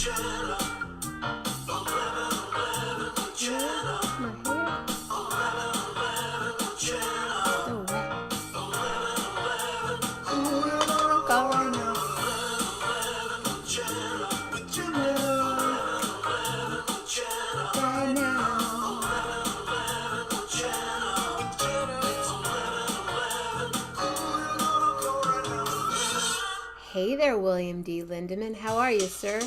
Hey there, William D. Lindemann. How are you, sir?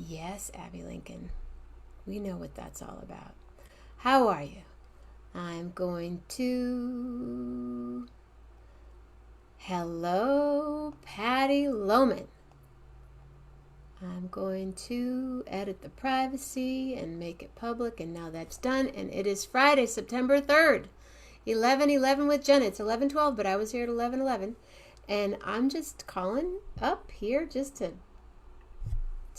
Yes, Abby Lincoln. We know what that's all about. How are you? I'm going to... Hello, Patty Loman. I'm going to edit the privacy and make it public, and now that's done. And it is Friday, September 3rd, 11:11 with Jenna. It's 11:12, but I was here at 11:11. And I'm just calling up here just to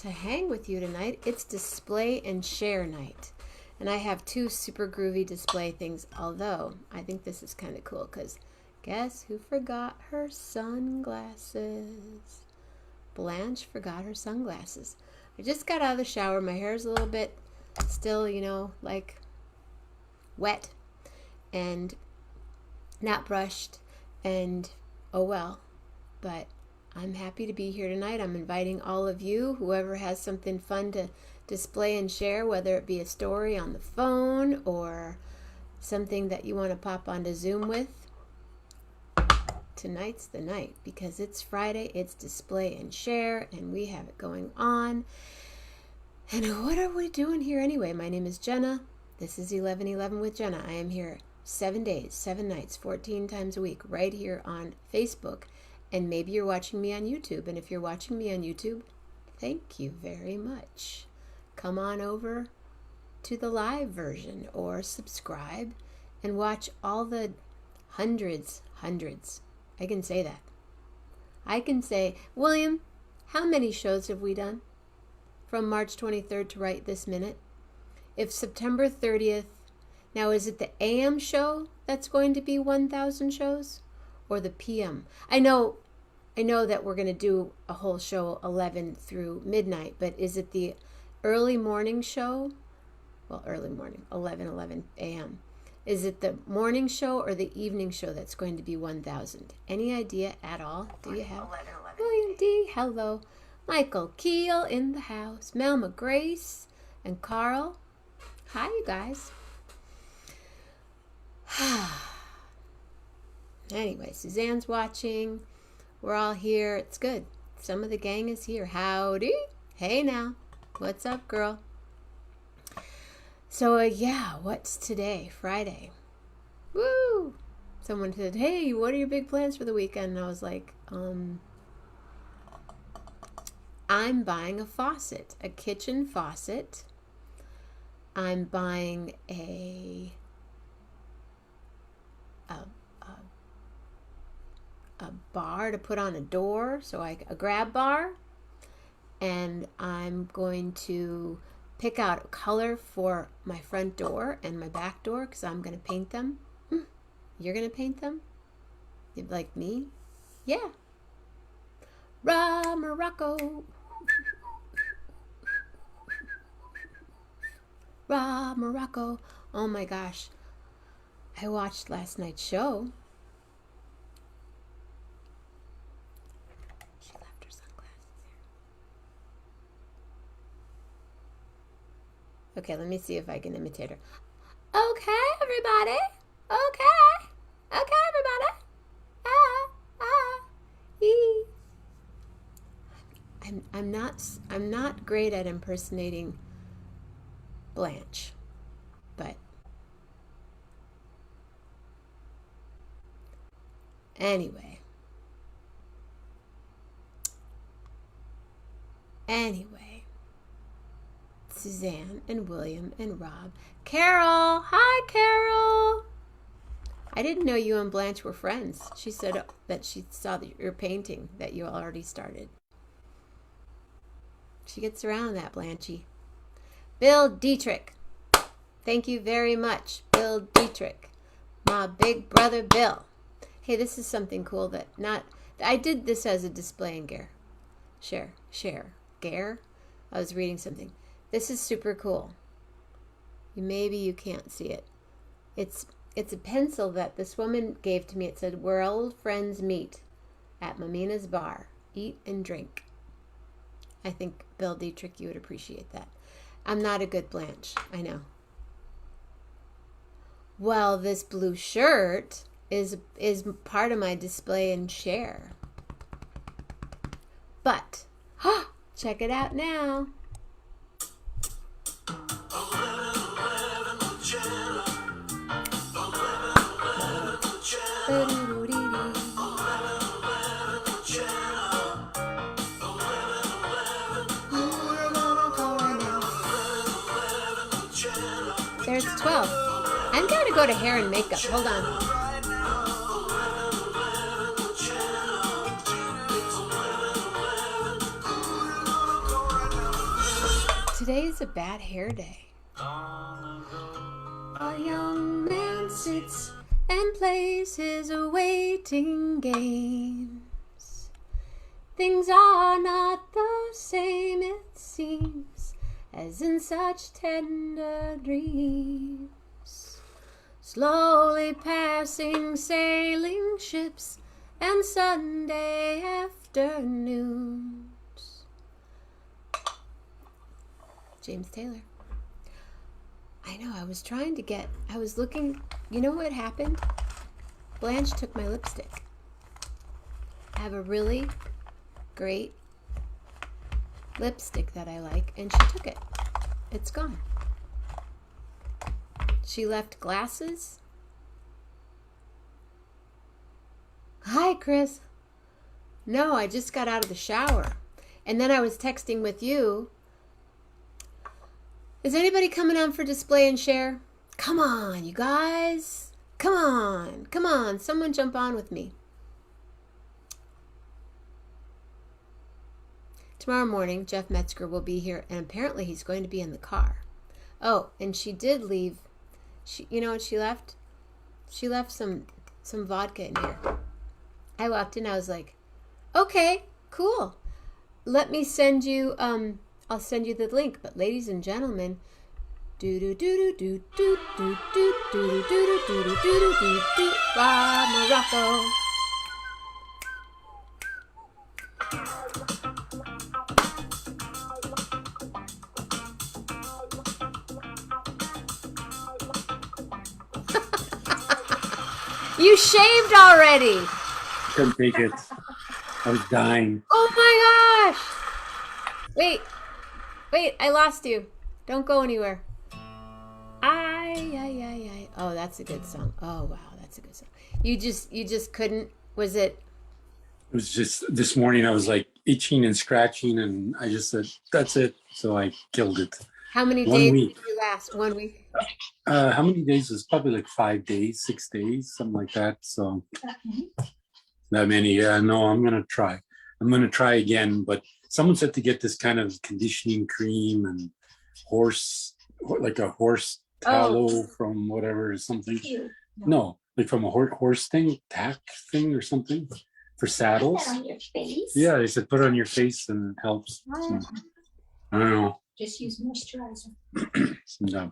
hang with you tonight. It's display and share night. And I have two super groovy display things, although I think this is kind of cool because guess who forgot her sunglasses? Blanche forgot her sunglasses. I just got out of the shower. My hair's a little bit still, like wet and not brushed, and oh well, but I'm happy to be here tonight. I'm inviting all of you, whoever has something fun to display and share, whether it be a story on the phone or something that you want to pop onto Zoom with. Tonight's the night because it's Friday, it's display and share, and we have it going on. And what are we doing here anyway? My name is Jenna. This is 11:11 with Jenna. I am here 7 days, 7 nights, 14 times a week, right here on Facebook. And maybe you're watching me on YouTube. And if you're watching me on YouTube, thank you very much. Come on over to the live version or subscribe and watch all the hundreds. I can say that. I can say, William, how many shows have we done from March 23rd to right this minute? If September 30th, now is it the AM show that's going to be 1,000 shows or the PM? I know that we're going to do a whole show 11 through midnight, but is it the early morning show? Well, early morning, 11 AM. Is it the morning show or the evening show that's going to be 1,000? Any idea at all? Do you have? 11. William D., hello. Michael Keel in the house. Melma Grace and Carl. Hi, you guys. Anyway, Suzanne's watching. We're all here. It's good. Some of the gang is here. Howdy. Hey now. What's up, girl? So, what's today? Friday. Woo! Someone said, hey, what are your big plans for the weekend? And I was like, I'm buying a faucet, a kitchen faucet. I'm buying a bar to put on a door, a grab bar, and I'm going to pick out a color for my front door and my back door because I'm going to paint them. You're going to paint them? You'd like me? Yeah. Morocco. Morocco. Oh my gosh. I watched last night's show. She left her sunglasses here. Okay, let me see if I can imitate her. Okay, everybody. Okay, everybody. I'm not great at impersonating Blanche, but anyway, Suzanne and William and Rob. Carol, hi Carol. I didn't know you and Blanche were friends. She said that she saw your painting that you already started. She gets around that, Blanchy. Bill Dietrich. Thank you very much, Bill Dietrich. My big brother Bill. Hey, this is something cool I did this as a display and share. Cher. Gare? I was reading something. This is super cool. Maybe you can't see it. It's a pencil that this woman gave to me. It said, "Where old friends meet at Mamina's bar. Eat and drink." I think, Bill Dietrich, you would appreciate that. I'm not a good Blanche. I know. Well, this blue shirt is part of my display and share. But, check it out now. There's 12. I'm going to go to hair and makeup. Hold on. Today is a bad hair day. A young man sits and plays his waiting games. Things are not the same, it seems, as in such tender dreams. Slowly passing sailing ships and Sunday afternoons. James Taylor. I know, I was looking, you know what happened? Blanche took my lipstick. I have a really great lipstick that I like, and she took it. It's gone. She left glasses. Hi, Chris. No, I just got out of the shower. And then I was texting with you. Is anybody coming on for display and share? Come on, you guys. Come on. Come on. Someone jump on with me. Tomorrow morning, Jeff Metzger will be here, and apparently he's going to be in the car. Oh, and she did leave. You know what she left? She left some vodka in here. I walked in, I was like, okay, cool. Let me send you, I'll send you the link. But ladies and gentlemen, Morocco. You shaved already. Couldn't take it. I was dying. Oh my gosh. Wait, I lost you. Don't go anywhere. Ay. Oh, that's a good song. Oh, wow, that's a good song. You just couldn't, was it? It was just this morning I was like itching and scratching, and I just said, that's it. So I killed it. How many days did you last? 1 week? How many days? It was probably like 5 days, 6 days, something like that. So that many. Yeah, no, I'm going to try. I'm going to try again, but someone said to get this kind of conditioning cream and like a horse tallow from whatever or something. No, like from a horse thing, tack thing or something for saddles. Put it on your face. Yeah, they said put it on your face and it helps. So, I don't know. Just use moisturizer. No.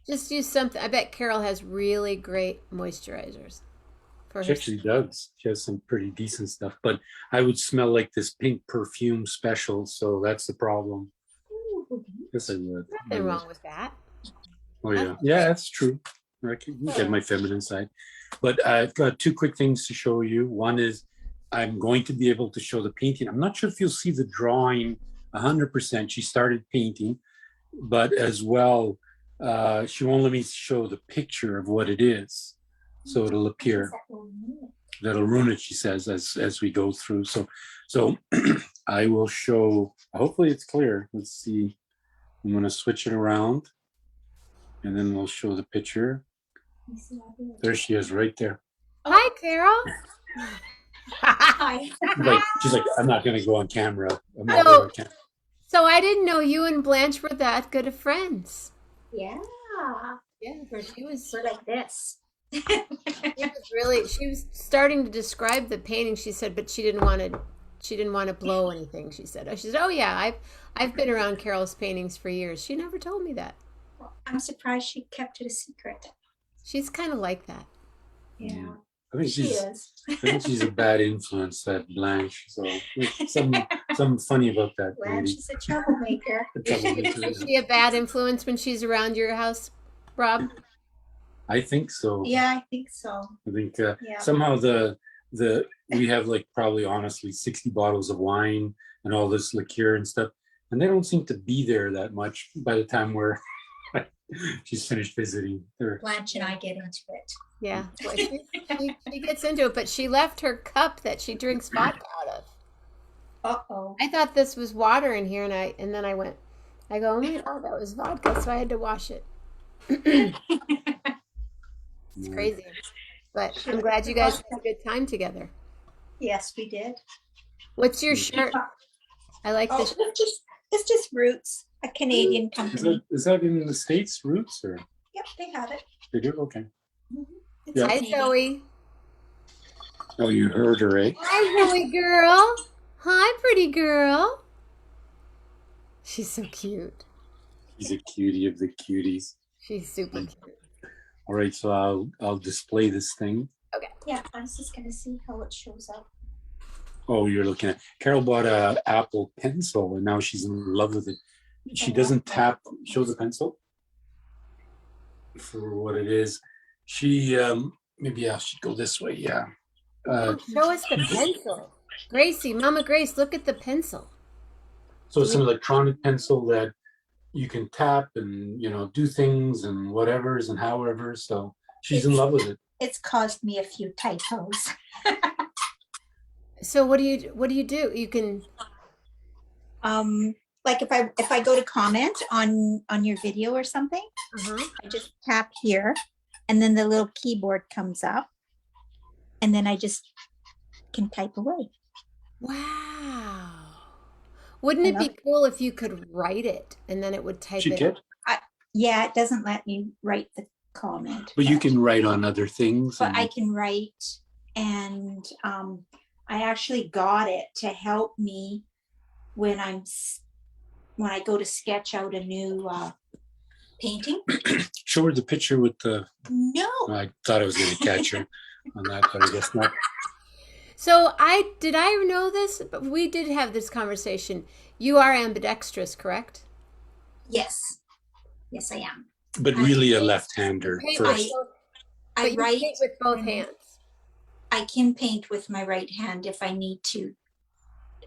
Just use something. I bet Carol has really great moisturizers. She actually does. She has some pretty decent stuff, but I would smell like this pink perfume special, so that's the problem. Yes, I would. Nothing wrong with that. Oh yeah, yeah, that's true. I can get my feminine side, but I've got 2 quick things to show you. One is I'm going to be able to show the painting. I'm not sure if you'll see the drawing 100%. She started painting, but as well, she won't let me show the picture of what it is. So it'll appear. That'll ruin it, she says, as we go through. So I will show, hopefully it's clear. Let's see. I'm going to switch it around and then we'll show the picture. There she is right there. Hi, Carol. Hi. She's like, I'm not going to go on camera. So I didn't know you and Blanche were that good of friends. Yeah. Yeah, she was like this. she was starting to describe the painting, she said, but she didn't want to she didn't want to blow anything. She said, "Oh yeah, I've been around Carol's paintings for years." She never told me that. Well, I'm surprised she kept it a secret. She's kind of like that. Yeah, I think she she's is. I think she's a bad influence, that Blanche. So there's something funny about that Well, lady. she's a troublemaker. A troublemaker, Is she a bad influence when she's around your house, Rob? I think so. Yeah, I think so. I think Yeah. somehow we have like probably honestly 60 bottles of wine and all this liqueur and stuff, and they don't seem to be there that much by the time she's finished visiting. Blanche and I get into it. Yeah, well, she gets into it, but she left her cup that she drinks vodka out of. Uh-oh. I thought this was water in here, and then I go, oh my God, that was vodka, so I had to wash it. It's crazy, but I'm glad you guys had a good time together. Yes, we did. What's your shirt? I like Oh, this. it's just Roots, a Canadian company. Is that in the States, Roots, or Yep, they have it. they do? Okay. It's Yeah. Hi, Canadian. Zoe. Oh, you heard her, eh? Hi, Zoe girl. Hi, pretty girl. She's so cute. She's a cutie of the cuties. She's super cute. All right, so I'll display this thing. Yeah, I was just gonna see how it shows up. Oh, you're looking at Carol bought a Apple pencil, and now she's in love with it. She doesn't tap. Show the pencil for what it is. She maybe I should go this way. Yeah. Show us the pencil. Gracie, Mama Grace, look at the pencil. So it's an electronic pencil that you can tap and do things and whatevers and however. So she's in love with it. It's caused me a few typos. So what do you do? You can Like if I go to comment on your video or something, I just tap here, and then the little keyboard comes up, and then I just can type away. Wow. Wouldn't it be cool if you could write it and then it would type She it? did, Yeah, it doesn't let me write the comment. but you can write on other things. But I can write, and I actually got it to help me when I go to sketch out a new painting. Show her the picture with the. No. I thought I was going to catch her on that, but I guess not. So I know this, but we did have this conversation. You are ambidextrous, correct? Yes. Yes, I am. But really a left-hander first. I But write you paint with both hands. I can paint with my right hand if I need to,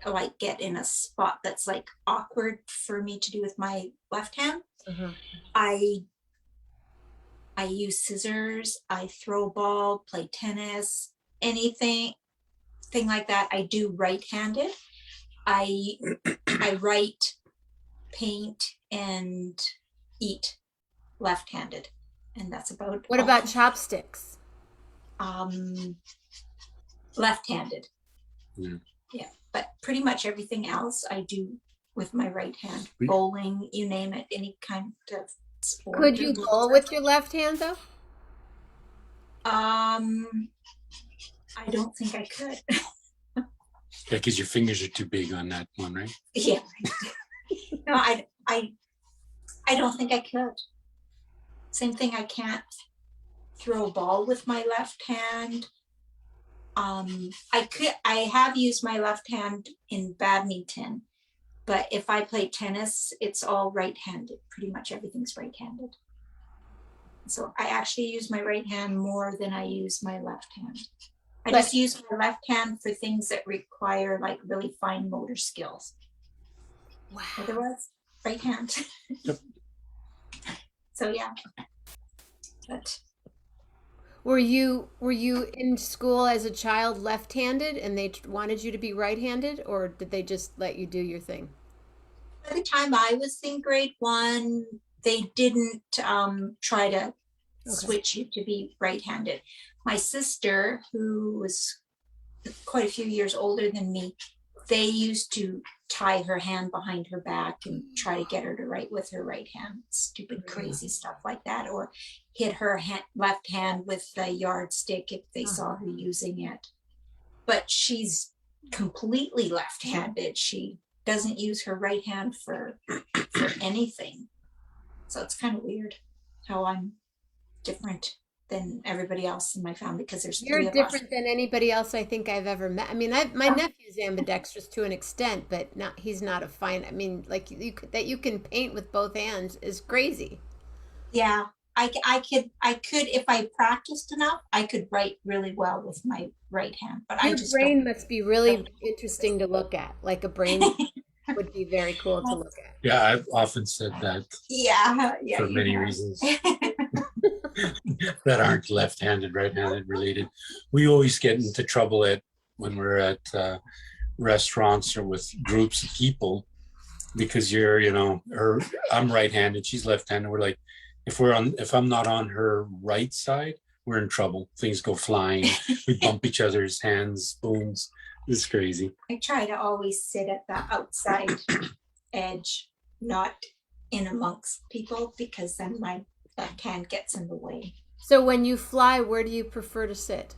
like, get in a spot that's like awkward for me to do with my left hand. I use scissors, I throw ball, play tennis, anything like that. I do right-handed. I write, paint, and eat left-handed, and that's about. What about chopsticks? Left-handed. Yeah. But pretty much everything else I do with my right hand. Bowling, you name it, any kind of sport. Could you bowl with your left hand though? I don't think I could. Yeah, because your fingers are too big on that one, right? Yeah. No, I don't think I could. Same thing, I can't throw a ball with my left hand. I have used my left hand in badminton, but if I play tennis, it's all right-handed. Pretty much everything's right-handed. So I actually use my right hand more than I use my left hand. I just use my left hand for things that require like really fine motor skills. Wow. Otherwise, right hand. Yep. So yeah. But Were you in school as a child left-handed and they wanted you to be right-handed, or did they just let you do your thing? by the time I was in grade 1, they didn't try to switch you to be right-handed. My sister, who was quite a few years older than me, they used to tie her hand behind her back and try to get her to write with her right hand. Stupid, crazy stuff like that. Or hit her left hand with the yardstick if they saw her using it. But she's completely left-handed. She doesn't use her right hand for anything. So it's kind of weird how I'm different than everybody else in my family because there's You're three of us. different than anybody else I think I've ever met. I mean, my nephew's ambidextrous to an extent, but he's not a fine. I mean, like that you can paint with both hands is crazy. Yeah, I could if I practiced enough, I could write really well with my right hand, but I Your just don't. brain must be really interesting to look at. Like a brain would be very cool to look at. Yeah, I've often said that Yeah, for many reasons that aren't left-handed, right-handed related. We always get into trouble when we're at restaurants or with groups of people because I'm right-handed, she's left-handed. We're like, if I'm not on her right side, we're in trouble. Things go flying. We bump each other's hands, spoons. It's crazy. I try to always sit at the outside edge, not in amongst people, because then my left hand gets in the way. So when you fly, where do you prefer to sit?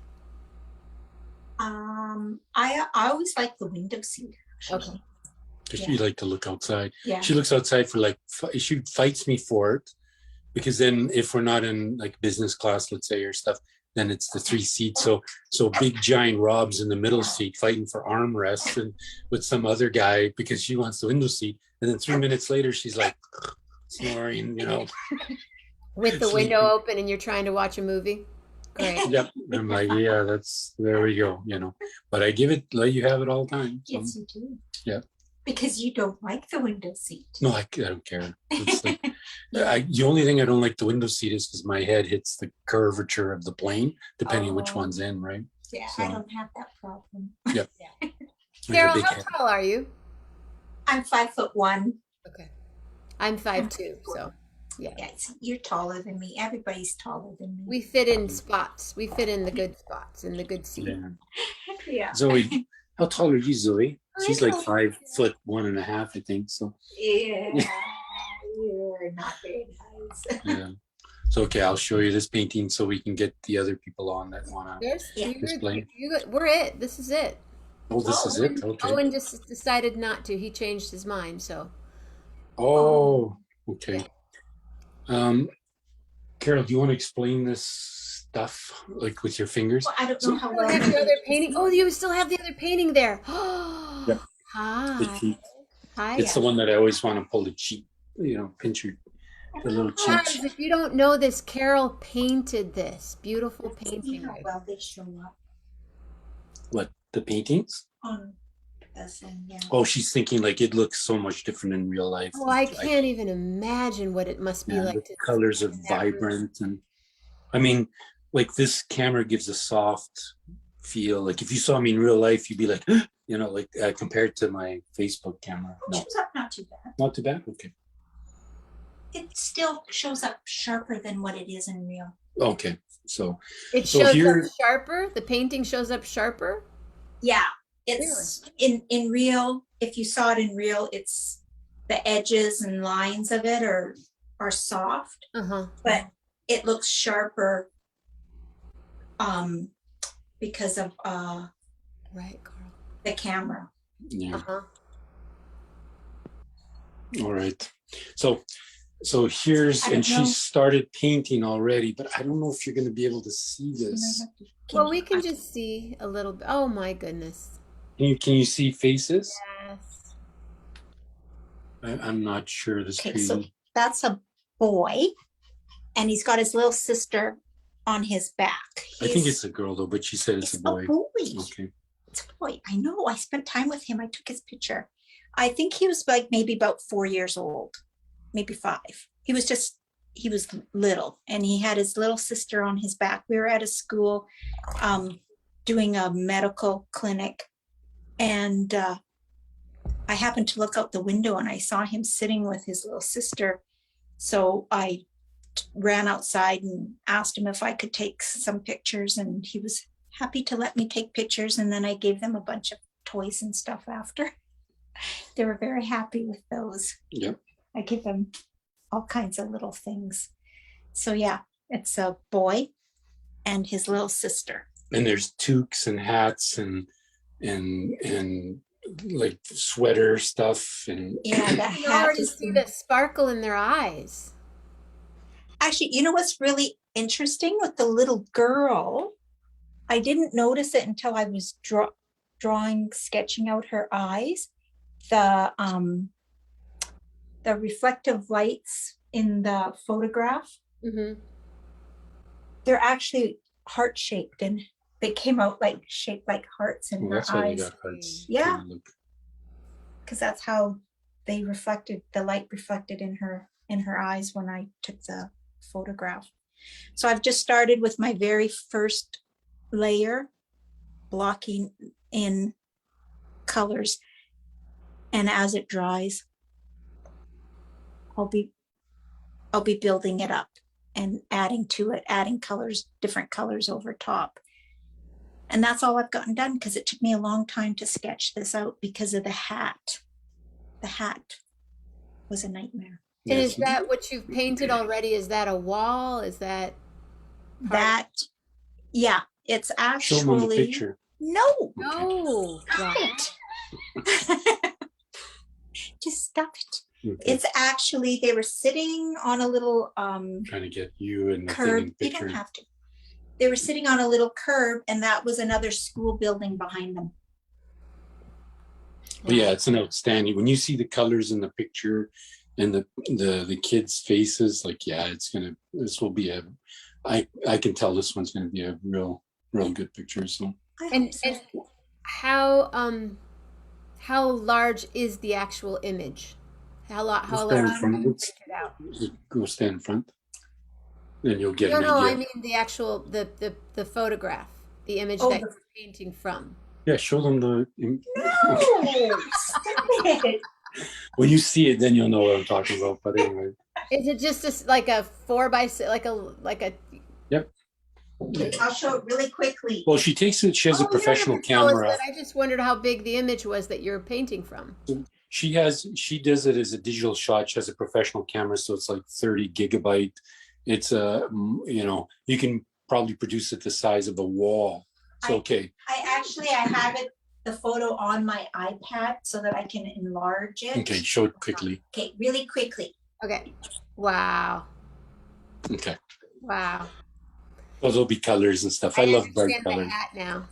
I always like the window seat. Actually. Okay. Because you like to look outside. Yeah. She looks outside for she fights me for it, because then if we're not in like business class, let's say, or stuff, then it's the 3 seats. So big giant Rob's in the middle seat fighting for armrests and with some other guy because she wants the window seat. And then 3 minutes later, she's like snoring, With the window open and you're trying to watch a movie? Great. Yep. I'm like, yeah, there we go, But I let you have it all the time. So. Yes, you do. Yeah. Because you don't like the window seat. No, I don't care. It's like, the only thing I don't like the window seat is because my head hits the curvature of the plane, depending on which one's in, right? Yeah, so, I don't have that problem. Yep. Yeah. Carol, how tall are you? I'm 5'1". Okay. I'm 5'2", so yeah. Yes, you're taller than me. Everybody's taller than me. We fit in spots. We fit in the good spots, in the good seat. Yeah. Zoe, how tall are you, Zoe? She's like 5'1.5", I think. So yeah, you're not very nice. Yeah. So okay, I'll show you this painting so we can get the other people on that want to display. We're it. This is it. Oh, this is it. Okay. Owen just decided not to. He changed his mind. So. Oh, okay. Carol, do you want to explain this stuff like with your fingers? Well, I don't know how well. Have your other painting. Oh, you still have the other painting there. Yep. Hi. Hi. It's the one that I always want to pull the cheek, pinch the little cheeks. If you don't know this, Carol painted this beautiful painting. How well they show up. What, the paintings? Yeah. Oh, she's thinking like it looks so much different in real life. Oh, I can't even imagine what it must be like. The colors are vibrant, and I mean, like this camera gives a soft feel. Like if you saw me in real life, you'd be like, compared to my Facebook camera. It shows up not too bad. Not too bad. Okay. It still shows up sharper than what it is in real. Okay, so it shows up sharper. The painting shows up sharper. Yeah. It's really? in real, if you saw it in real, it's the edges and lines of it are soft, but it looks sharper because of right, Carl. The camera. Yeah. All right. So here's, and she started painting already, but I don't know if you're going to be able to see this. Well, we can just see a little bit. Oh my goodness. Can you see faces? Yes. I'm not sure. This okay, so that's a boy, and he's got his little sister on his back. I think it's a girl though, but she said it's a boy. Okay. It's a boy. I know. I spent time with him. I took his picture. I think he was like maybe about 4 years old, maybe 5. He was little, and he had his little sister on his back. We were at a school doing a medical clinic. And I happened to look out the window and I saw him sitting with his little sister. So I ran outside and asked him if I could take some pictures, and he was happy to let me take pictures. And then I gave them a bunch of toys and stuff after. They were very happy with those. Yep. I give them all kinds of little things. So yeah, it's a boy and his little sister. And there's toques and hats and and like sweater stuff, and Yeah, the You can hat already is see the sparkle in their eyes. actually, you know what's really interesting with the little girl? I didn't notice it until I was drawing, sketching out her eyes. The reflective lights in the photograph, Mm-hmm. they're actually heart shaped, and they came out like shaped like hearts in well, her that's why they eyes. got hearts. Yeah, Look. because that's how they reflected, the light reflected in her eyes when I took the photograph. So I've just started with my very first layer, blocking in colors, and as it dries, I'll be building it up and adding to it, adding colors, different colors over top. And that's all I've gotten done, because it took me a long time to sketch this out because of the hat. The hat was a nightmare. And Yes. is that what you've painted already? Is that a wall? Is that That, yeah, it's Show them on the actually, picture. no, no? stop it. Just stop it. Okay. It's actually, they were sitting on a little Trying to get you and the thing curb. in You picture. don't have to. They were sitting on a little curb, and that was another school building behind them. But yeah, it's an outstanding. When you see the colors in the picture and the kids' faces, like, yeah, this will be I can tell this one's gonna be a real good picture. So And how large is the actual image? How large? go stand in Have front. you printed out? Go stand in front, and you'll get No, an no, I idea. mean the actual the photograph, the image Oh, that you're painting from. Yeah, show them the. no, stop it. When you see it, then you'll know what I'm talking about. But anyway. Is it just like a 4x6, like a? Yep. I'll show it really quickly. Well, she takes it. She has a Oh, you don't have professional to tell us camera. that. I just wondered how big the image was that you're painting from. She does it as a digital shot. She has a professional camera, so it's like 30 gigabyte. It's you can probably produce it the size of a wall. So okay. I have it, the photo on my iPad so that I can enlarge it. Okay, show it quickly. Okay, really quickly. Okay. Wow. Okay. Wow. Well, there'll be colors and stuff. I love bright understand the colors. hat now.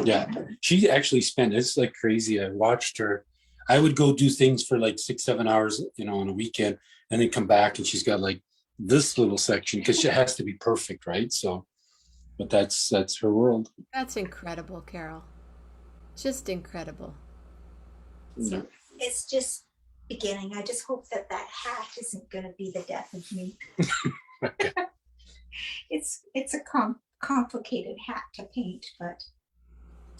Yeah, she actually spent. It's like crazy. I watched her. I would go do things for like 6-7 hours, on a weekend, and then come back, and she's got like this little section because it has to be perfect, right? So, but that's her world. That's incredible, Carol. Just incredible. Yeah. It's just beginning. I just hope that hat isn't going to be the death of me. Okay. It's a complicated hat to paint, but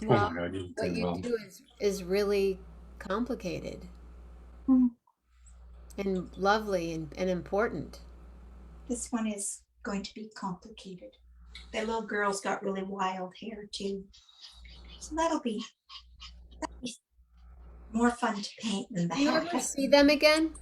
Well, Oh my God, what you do is really complicated and lovely and important. this one is going to be complicated. The little girl's got really wild hair too, so that'll be more fun to paint than the Do you hat. ever see them again?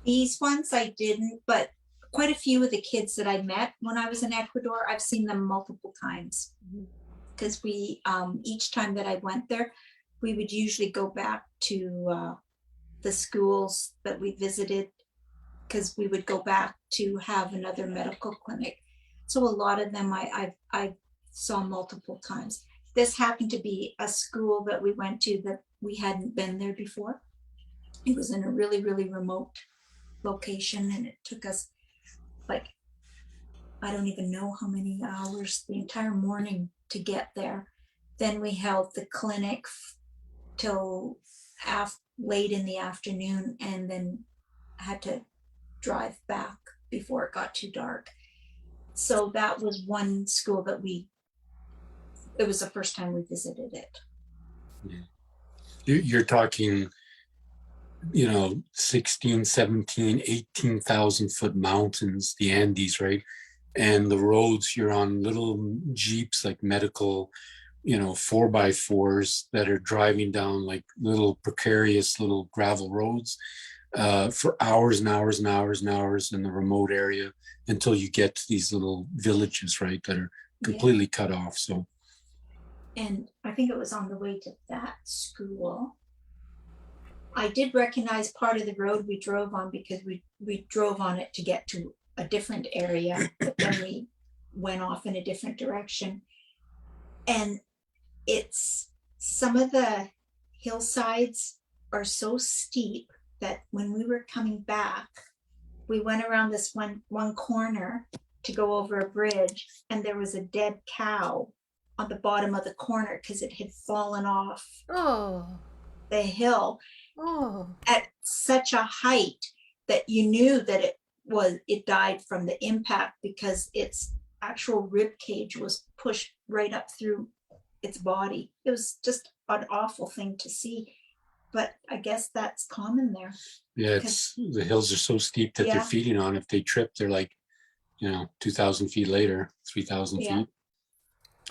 These ones I didn't, but quite a few of the kids that I met when I was in Ecuador, I've seen them multiple times. Because we, each time that I went there, we would usually go back to the schools that we visited, because we would go back to have another medical clinic. So a lot of them I saw multiple times. This happened to be a school that we went to that we hadn't been there before. It was in a really, really remote location, and it took us like, I don't even know how many hours, the entire morning to get there. Then we held the clinic till late in the afternoon, and then had to drive back before it got too dark. So that was one school that it was the first time we visited it. You're talking, 16, 17, 18,000 foot mountains, the Andes, right? And the roads, you're on little Jeeps, like medical, 4x4s that are driving down like little precarious little gravel roads for hours and hours and hours and hours in the remote area until you get to these little villages, right? That are completely cut off. So, and I think it was on the way to that school. I did recognize part of the road we drove on because we drove on it to get to a different area, but then we went off in a different direction. And it's some of the hillsides are so steep that when we were coming back, we went around this one corner to go over a bridge, and there was a dead cow on the bottom of the corner because it had fallen off the hill at such a height that you knew that it died from the impact because its actual rib cage was pushed right up through its body. It was just an awful thing to see, but I guess that's common there. Yeah, the hills are so steep that they're feeding on. If they trip, they're like, 2,000 feet later, 3,000 feet.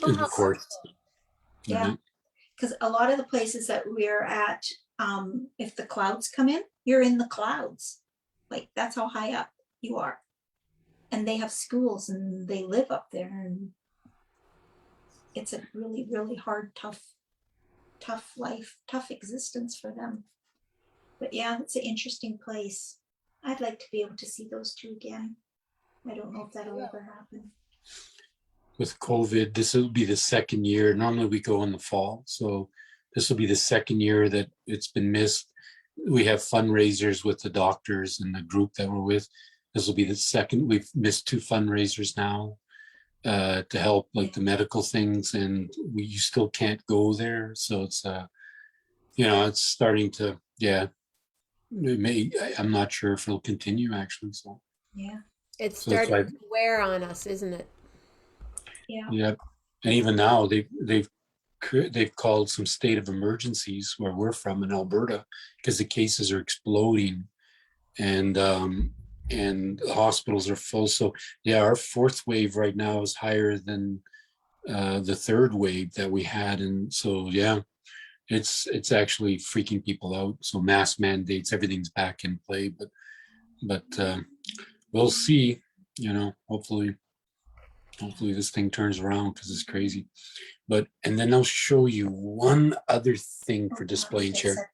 Of course. Yeah, because a lot of the places that we're at, if the clouds come in, you're in the clouds. Like, that's how high up you are. And they have schools and they live up there, and it's a really, really hard, tough life, tough existence for them. But yeah, it's an interesting place. I'd like to be able to see those two again. I don't know if that'll ever happen. With COVID, this will be the second year. Normally we go in the fall, so this will be the second year that it's been missed. We have fundraisers with the doctors and the group that we're with. This will be the second. We've missed 2 fundraisers now to help like the medical things, and you still can't go there. So it's it's starting to I'm not sure if it'll continue actually. So it's starting to wear on us, isn't it? Yeah, and even now they've called some state of emergencies where we're from in Alberta because the cases are exploding, and the hospitals are full. So our 4th wave right now is higher than the 3rd wave that we had, and so it's actually freaking people out. So mask mandates, everything's back in play, but we'll see. Hopefully this thing turns around because it's crazy. And then I'll show you one other thing for display and share.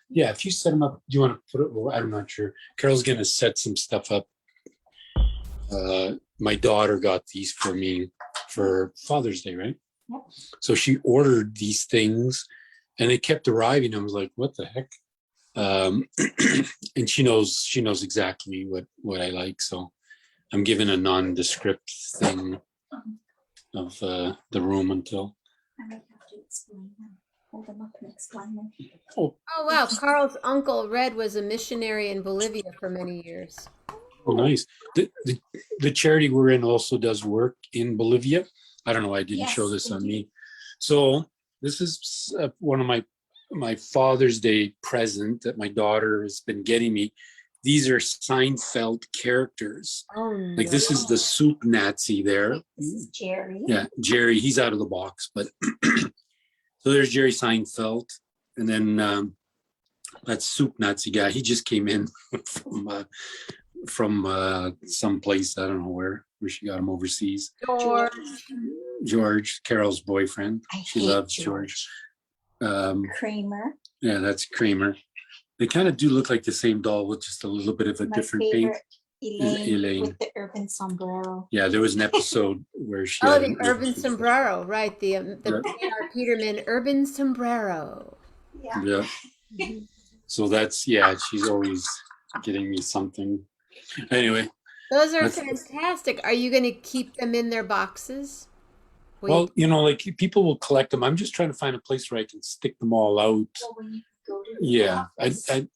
Yeah, if you set them up, do you want to put it? Well, I'm not sure. Carol's going to set some stuff up. My daughter got these for me for Father's Day, right? Yep. So she ordered these things, and they kept arriving. I was like, "What the heck?" And she knows exactly what I like. So I'm giving a nondescript thing of the room until. I might have to explain them. Hold them up and explain them. Oh wow! Carl's uncle Red was a missionary in Bolivia for many years. Oh, nice. The charity we're in also does work in Bolivia. I don't know. I didn't show this on me. So this is one of my Father's Day present that my daughter has been getting me. These are Seinfeld characters. Oh, no. Like this is the soup Nazi there. This is Jerry. Yeah, Jerry. He's out of the box, but so there's Jerry Seinfeld, and then that soup Nazi guy. He just came in from some place, I don't know where she got him overseas. George, Carol's boyfriend. She loves George. Kramer. Yeah, that's Kramer. They kind of do look like the same doll with just a little bit of a different paint. Elaine with the urban sombrero. Yeah, there was an episode where she. The urban sombrero, right? The P.R. Peterman urban sombrero. Yeah. So that's she's always getting me something. Anyway, those are fantastic. Are you going to keep them in their boxes? Well, like people will collect them. I'm just trying to find a place where I can stick them all out.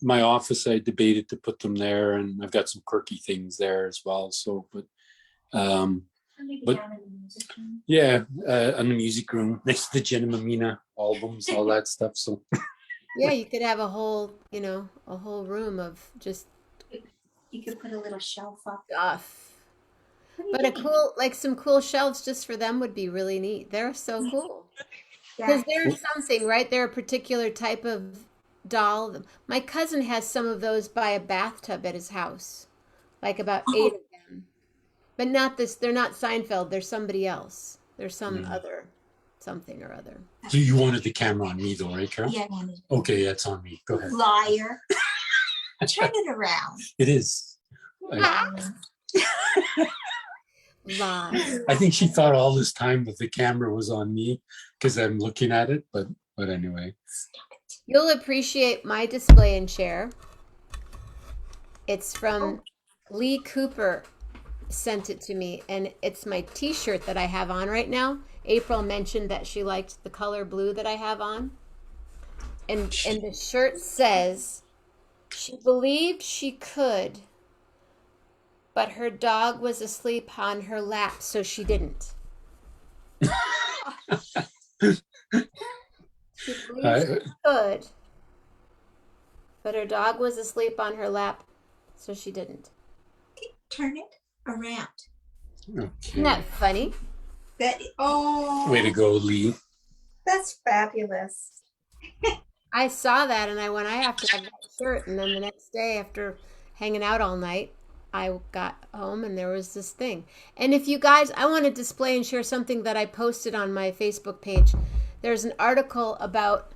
My office, I debated to put them there, and I've got some quirky things there as well. So, on the music room next to the Jenna Mammina albums, all that stuff. So, yeah, you could have a whole room of just. You could put a little shelf up. Stuff. But some cool shelves just for them would be really neat. They're so cool. Because there's something, right? They're a particular type of doll. My cousin has some of those by a bathtub at his house. Like about 8 of them. But not this, they're not Seinfeld, they're somebody else. There's some other something or other. So you wanted the camera on me though, right, Carol? Yeah, I wanted. Okay, that's on me. Go ahead. Liar. Turn it around. It is. Lies. I think she thought all this time that the camera was on me because I'm looking at it, but anyway. You'll appreciate my display and share. It's from Lee Cooper sent it to me, and it's my t-shirt that I have on right now. April mentioned that she liked the color blue that I have on. And the shirt says, she believed she could, but her dog was asleep on her lap, so she didn't. She believed she could, but her dog was asleep on her lap, so she didn't. Turn it around. Okay. Isn't that funny? Way to go, Lee. That's fabulous. I saw that and I went, I have to have that shirt. And then the next day, after hanging out all night, I got home and there was this thing. And if you guys, I want to display and share something that I posted on my Facebook page. There's an article about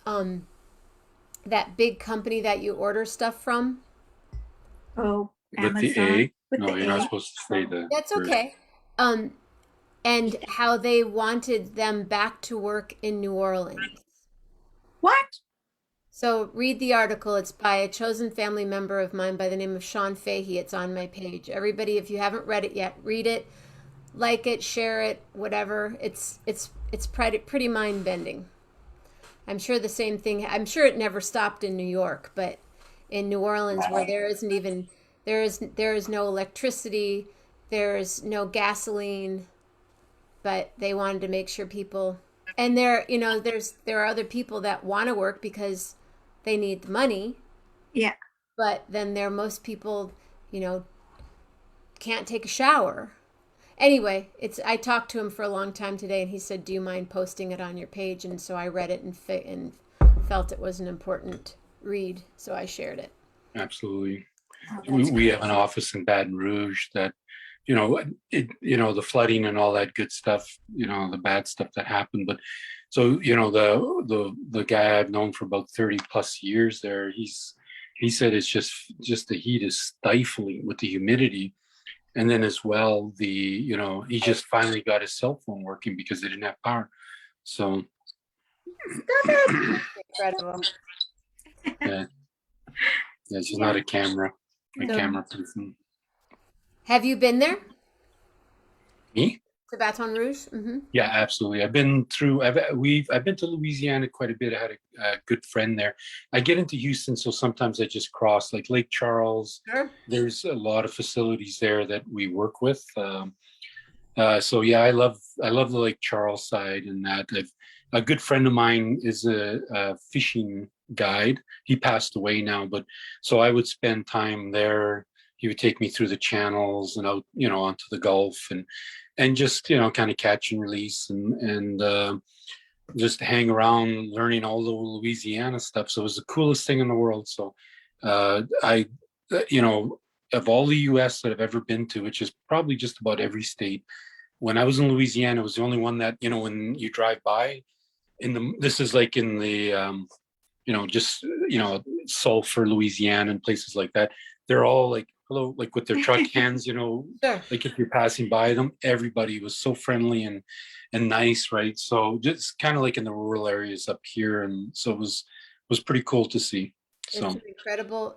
that big company that you order stuff from. Oh, With Amazon. the A? With No, the you're A. not supposed to say that. That's okay. And how they wanted them back to work in New Orleans. What? So read the article. It's by a chosen family member of mine by the name of Sean Fahey. It's on my page. Everybody, if you haven't read it yet, read it, like it, share it, whatever. It's pretty mind-bending. I'm sure the same thing. I'm sure it never stopped in New York, but in New Orleans, where there is no electricity, there is no gasoline, but they wanted to make sure people. And there are other people that want to work because they need the money. Yeah. But then most people, can't take a shower. Anyway, I talked to him for a long time today, and he said, "Do you mind posting it on your page?" And so I read it and felt it was an important read, so I shared it. Absolutely. We have an office in Baton Rouge that, the flooding and all that good stuff, the bad stuff that happened. But so, the guy I've known for about 30 plus years there, he said it's just the heat is stifling with the humidity. And then as well, he just finally got his cell phone working because they didn't have power. So. Incredible. Yeah. Yeah, she's not a camera person. Have you been there? Me? To Baton Rouge? Mm-hmm. Yeah, absolutely. I've been to Louisiana quite a bit. I had a good friend there. I get into Houston, so sometimes I just cross, like Lake Charles. Sure. There's a lot of facilities there that we work with. So yeah, I love the Lake Charles side, and that a good friend of mine is a fishing guide. He passed away now, but so I would spend time there. He would take me through the channels and out, onto the Gulf and just, kind of catch and release and just hang around learning all the Louisiana stuff. So it was the coolest thing in the world. So of all the US that I've ever been to, which is probably just about every state, when I was in Louisiana, it was the only one that, when you drive by this is like in the, Sulphur, Louisiana and places like that. They're all like, hello, like with their truck hands, Sure. like if you're passing by them, everybody was so friendly and nice, right? So just kind of like in the rural areas up here. And so it was pretty cool to see. So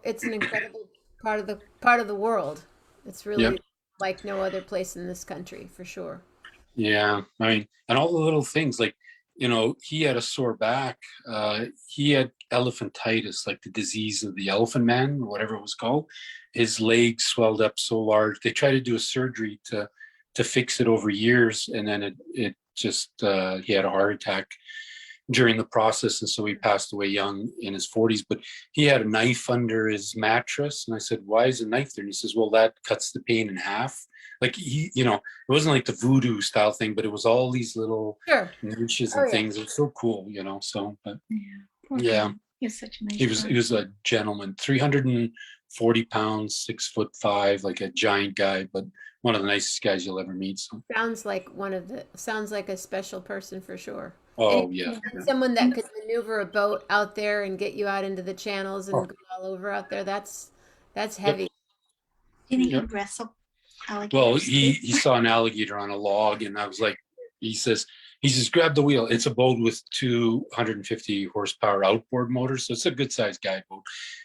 It's an incredible part of the world. It's really like no other place in this country, for sure. Yeah. I mean, and all the little things like, he had a sore back. He had elephantitis, like the disease of the elephant man, or whatever it was called. His legs swelled up so large. They tried to do a surgery to fix it over years, and then it just he had a heart attack during the process, and so he passed away young in his 40s. But he had a knife under his mattress, and I said, "Why is a knife there?" And he says, "Well, that cuts the pain in half." Like it wasn't like the voodoo style thing, but it was all these little niches and things. It was so cool, So, but yeah, he's such a nice he was a gentleman. 300 40 pounds, 6'5", like a giant guy, but one of the nicest guys you'll ever meet. So. Sounds like a special person for sure. Oh yeah. Someone that could maneuver a boat out there and get you out into the channels and go all over out there. That's heavy. Didn't he Yep. wrestle alligators? Well, he saw an alligator on a log, and I was like, he says, grab the wheel. It's a boat with 250 horsepower outboard motors, so it's a good sized guide boat.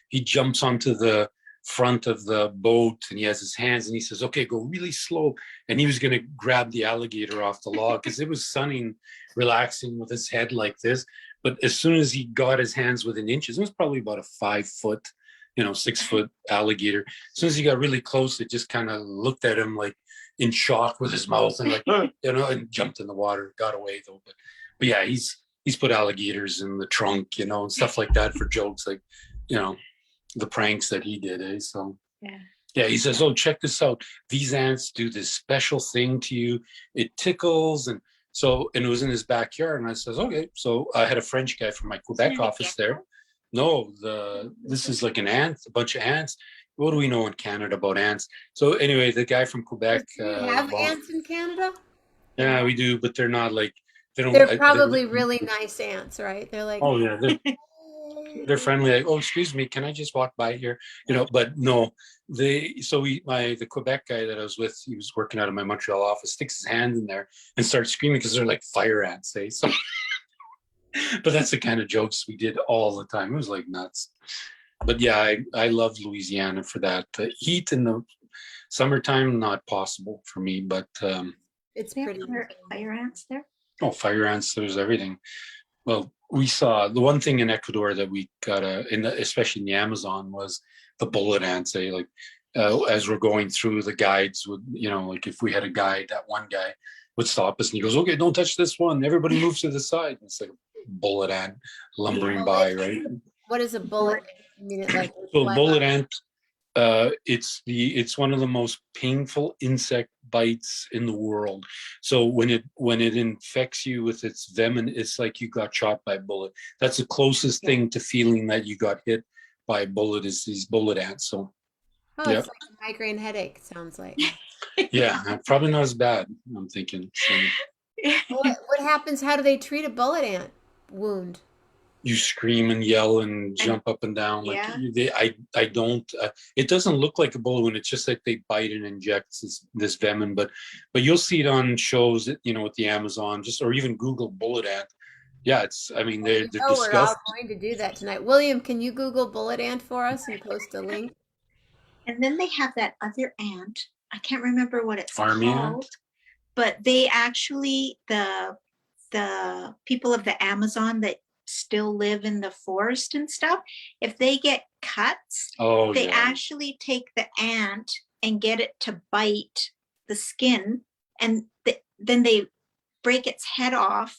He jumps onto the front of the boat, and he has his hands, and he says, okay, go really slow. And he was going to grab the alligator off the log because it was sunning, relaxing with his head like this. But as soon as he got his hands within inches, it was probably about a 5 foot, 6 foot alligator. As soon as he got really close, it just kind of looked at him like in shock with his mouth and like, and jumped in the water, got away though. But yeah, he's put alligators in the trunk, and stuff like that for jokes, like, the pranks that he did, So yeah, he says, oh, check this out. These ants do this special thing to you. It tickles. And it was in his backyard. And I says, okay. So I had a French guy from my Quebec office there. No, this is like an ant, a bunch of ants. What do we know in Canada about ants? So anyway, the guy from Quebec. Do you have ants in Canada? Yeah, we do, but they're not like, they're probably really nice ants, right? They're like, oh yeah, they're friendly. Like, oh, excuse me, can I just walk by here? But no, the Quebec guy that I was with, he was working out of my Montreal office, sticks his hand in there and starts screaming because they're like fire ants, So, but that's the kind of jokes we did all the time. It was like nuts. But yeah, I love Louisiana for that. Heat in the summertime, not possible for me, but it's pretty. Fire ants there? Oh, fire ants, there's everything. Well, we saw the one thing in Ecuador that we got, especially in the Amazon, was the bullet ants. Like as we're going through, the guides would, like if we had a guide, that one guy would stop us and he goes, okay, don't touch this one. Everybody moves to the side. And it's like a bullet ant lumbering by, right? What is a bullet? I mean, it like so bullet ant. It's one of the most painful insect bites in the world. So when it infects you with its venom, it's like you got shot by a bullet. That's the closest thing to feeling that you got hit by a bullet is these bullet ants. So it's like a migraine headache, sounds like. Yeah, probably not as bad, I'm thinking. So. What happens? How do they treat a bullet ant wound? You scream and yell and jump up and down. Like I don't. It doesn't look like a bullet wound. It's just like they bite and inject this venom. But you'll see it on shows, with the Amazon, or even Google bullet ant. Yeah, it's. I mean, they're disgusting. We're all going to do that tonight. William, can you Google bullet ant for us and post a link? And then they have that other ant. I can't remember what it's Army called. Ant? But they actually the people of the Amazon that still live in the forest and stuff, if they get cuts, they actually take the ant and get it to bite the skin, and then they break its head off,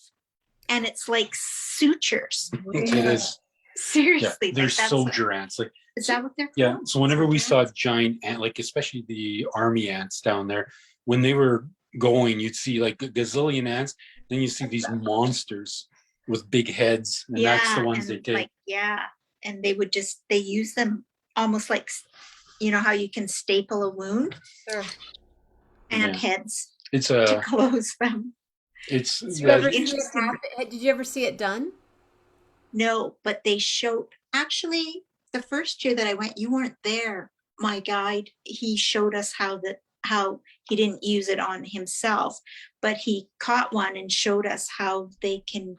and it's like sutures. It is. Seriously, they're soldier ants. Like, is that what they're called? Yeah. So whenever we saw giant ant, like especially the army ants down there, when they were going, you'd see like a gazillion ants. Then you see these monsters with big heads, and that's the ones they take. And they use them almost like, how you can staple a wound. Sure. And heads. It's to close them. Did you ever see it done? No, but they showed. Actually, the first year that I went, you weren't there. My guide, he showed us how he didn't use it on himself, but he caught one and showed us how they can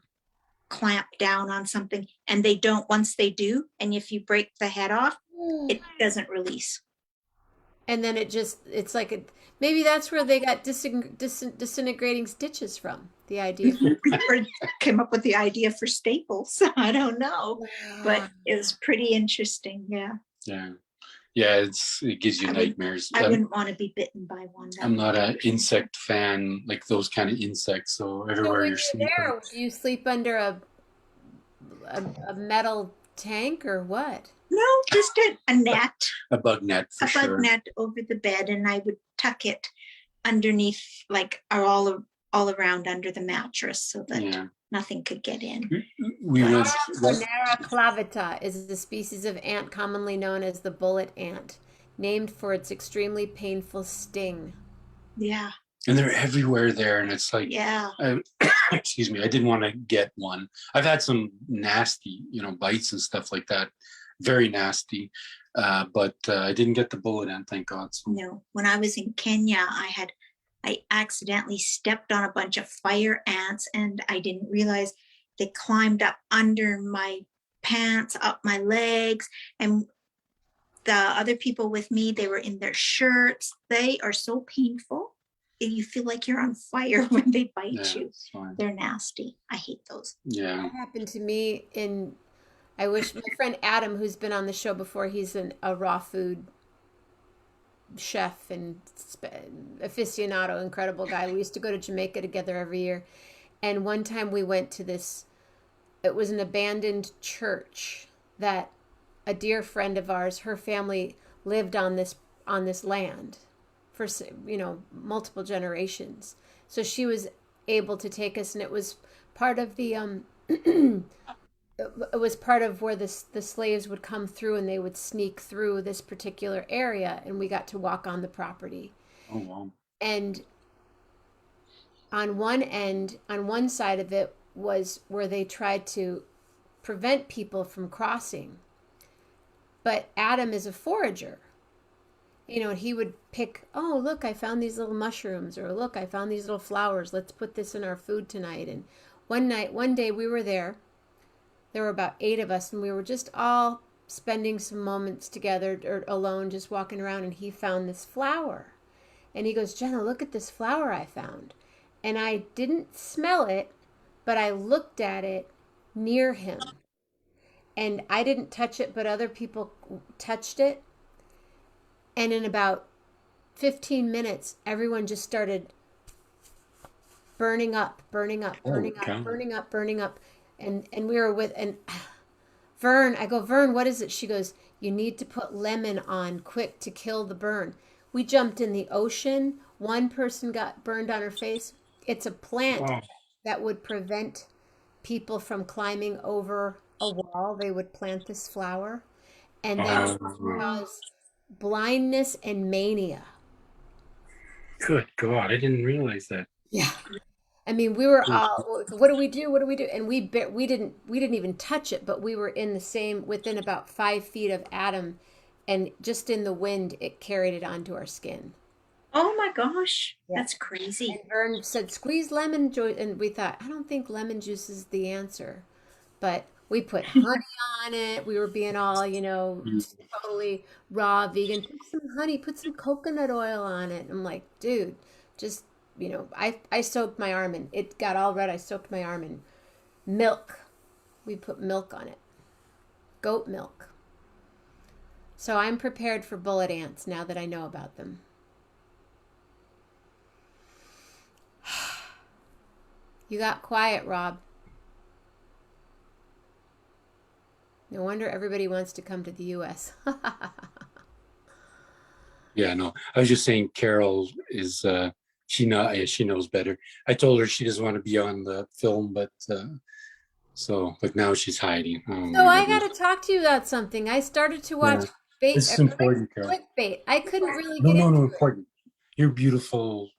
clamp down on something, and they don't. Once they do, and if you break the head off, it doesn't release. And then it's like maybe that's where they got disintegrating stitches from. The idea or came up with the idea for staples. I don't know, but it was pretty interesting. It gives you nightmares. I wouldn't want to be bitten by one. I'm not an insect fan, like those kind of insects. So everywhere you're sleeping, do you sleep under a metal tank or what? No, just a net. A bug net, for sure. A bug net over the bed, and I would tuck it underneath, like all around under the mattress, so that nothing could get in. We went. Conera clavata is the species of ant commonly known as the bullet ant, named for its extremely painful sting. Yeah. And they're everywhere there, and it's like, Yeah. Excuse me, I didn't want to get one. I've had some nasty, bites and stuff like that, very nasty, but I didn't get the bullet ant, thank God. So. No, when I was in Kenya, I accidentally stepped on a bunch of fire ants, and I didn't realize they climbed up under my pants, up my legs, and the other people with me, they were in their shirts. They are so painful. You feel like you're on fire when they bite you. They're nasty. I hate those. Yeah. That happened to me I wish my friend Adam, who's been on the show before, he's a raw food chef and aficionado, incredible guy. We used to go to Jamaica together every year. And one time we went to it was an abandoned church that a dear friend of ours, her family lived on this land for multiple generations. So she was able to take us, and it was part of the it was part of where the slaves would come through, and they would sneak through this particular area, and we got to walk on the property. Oh wow. And on one side of it was where they tried to prevent people from crossing. But Adam is a forager. And he would pick, oh, look, I found these little mushrooms, or look, I found these little flowers. Let's put this in our food tonight. And one day we were there. There were about 8 of us, and we were just all spending some moments together or alone, just walking around, and he found this flower. And he goes, Jenna, look at this flower I found. And I didn't smell it, but I looked at it near him. And I didn't touch it, but other people touched it. And in about 15 minutes, everyone just started burning up. And we were and Vern, I go, Vern, what is it? She goes, you need to put lemon on quick to kill the burn. We jumped in the ocean. One person got burned on her face. It's a plant that would prevent people from climbing over a wall. They would plant this flower, and then cause blindness and mania. Good God, I didn't realize that. Yeah. I mean, we were all, what do we do? What do we do? And we didn't even touch it, but we were within about 5 feet of Adam, and just in the wind, it carried it onto our skin. Oh my gosh, yeah. That's crazy. And Vern said, squeeze lemon juice. And we thought, I don't think lemon juice is the answer. But we put honey on it. We were being all, totally raw, vegan. Put some honey, put some coconut oil on it. I'm like, dude, just, I soaked my arm in. It got all red. I soaked my arm in milk. We put milk on it. Goat milk. So I'm prepared for bullet ants now that I know about them. You got quiet, Rob. No wonder everybody wants to come to the U.S. Yeah, no. I was just saying Carol is, she knows better. I told her she doesn't want to be on the film, but now she's hiding. So I got to talk to you about something. I started to watch This is important, Carol. clickbait. I couldn't really get into important. You're beautiful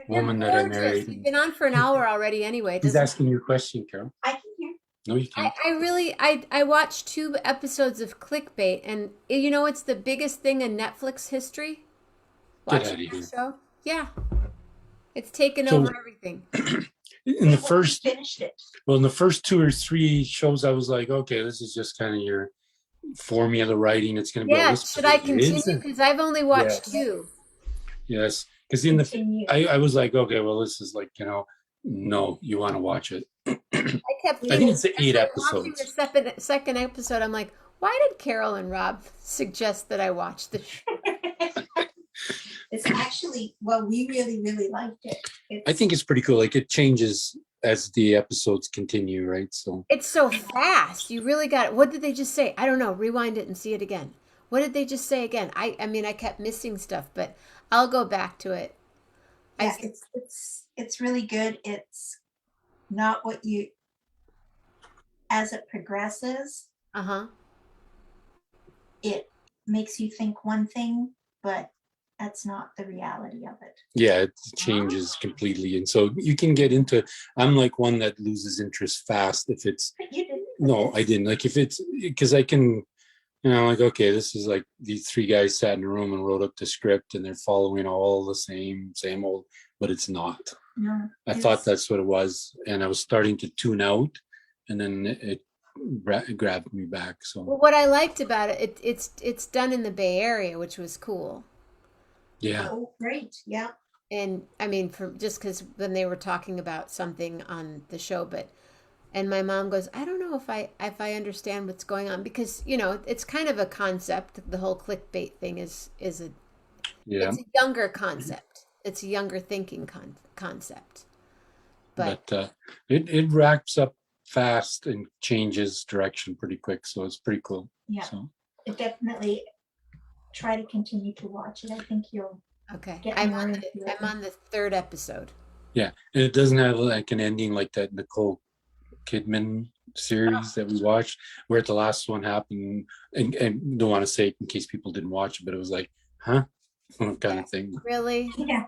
woman that I married. You've been on for an hour already anyway. He's asking you a question, Carol. I can hear. No, you can't. I watched 2 episodes of clickbait, and it's the biggest thing in Netflix history. Get out of here. Show? Yeah. It's taken over everything. In the first finished it. Well, in the first 2 or 3 shows, I was like, okay, this is just kind of your formula writing. It's going to be all this. Should I continue? Because I've only watched 2. Yes. Because I was like, okay, well, this is like, no, you want to watch it. I think it's 8 episodes. Watching the second episode, I'm like, why did Carol and Rob suggest that I watch the show? It's actually, we really, really liked it. I think it's pretty cool. Like, it changes as the episodes continue, right? So it's so fast. You really got it. What did they just say? I don't know. Rewind it and see it again. What did they just say again? I mean, I kept missing stuff, but I'll go back to it. Yeah, it's really good. It's not what you as it progresses, it makes you think one thing, but that's not the reality of it. Yeah, it changes completely. And so you can get into, I'm like one that loses interest fast if it's, But you didn't. no, I didn't. Like if it's, because I can, like, okay, this is like these three guys sat in a room and wrote up the script and they're following all the same old, but it's not. No, I thought that's what it was. And I was starting to tune out, and then it grabbed me back. So Well, what I liked about it, it's done in the Bay Area, which was cool. yeah. Oh, great. Yeah. And I mean, just because when they were talking about something on the show, and my mom goes, I don't know if I understand what's going on, because it's kind of a concept. The whole clickbait thing is it's a younger concept. It's a younger thinking concept. But it wraps up fast and changes direction pretty quick, so it's pretty cool. Yeah, so it definitely try to continue to watch it. I think you'll get I'm more on into it. I'm on the third episode. Yeah, and it doesn't have like an ending like that Nicole Kidman series that we watched, where the last one happened, and don't want to say it in case people didn't watch it, but it was like, huh, kind of thing. Really? Yeah.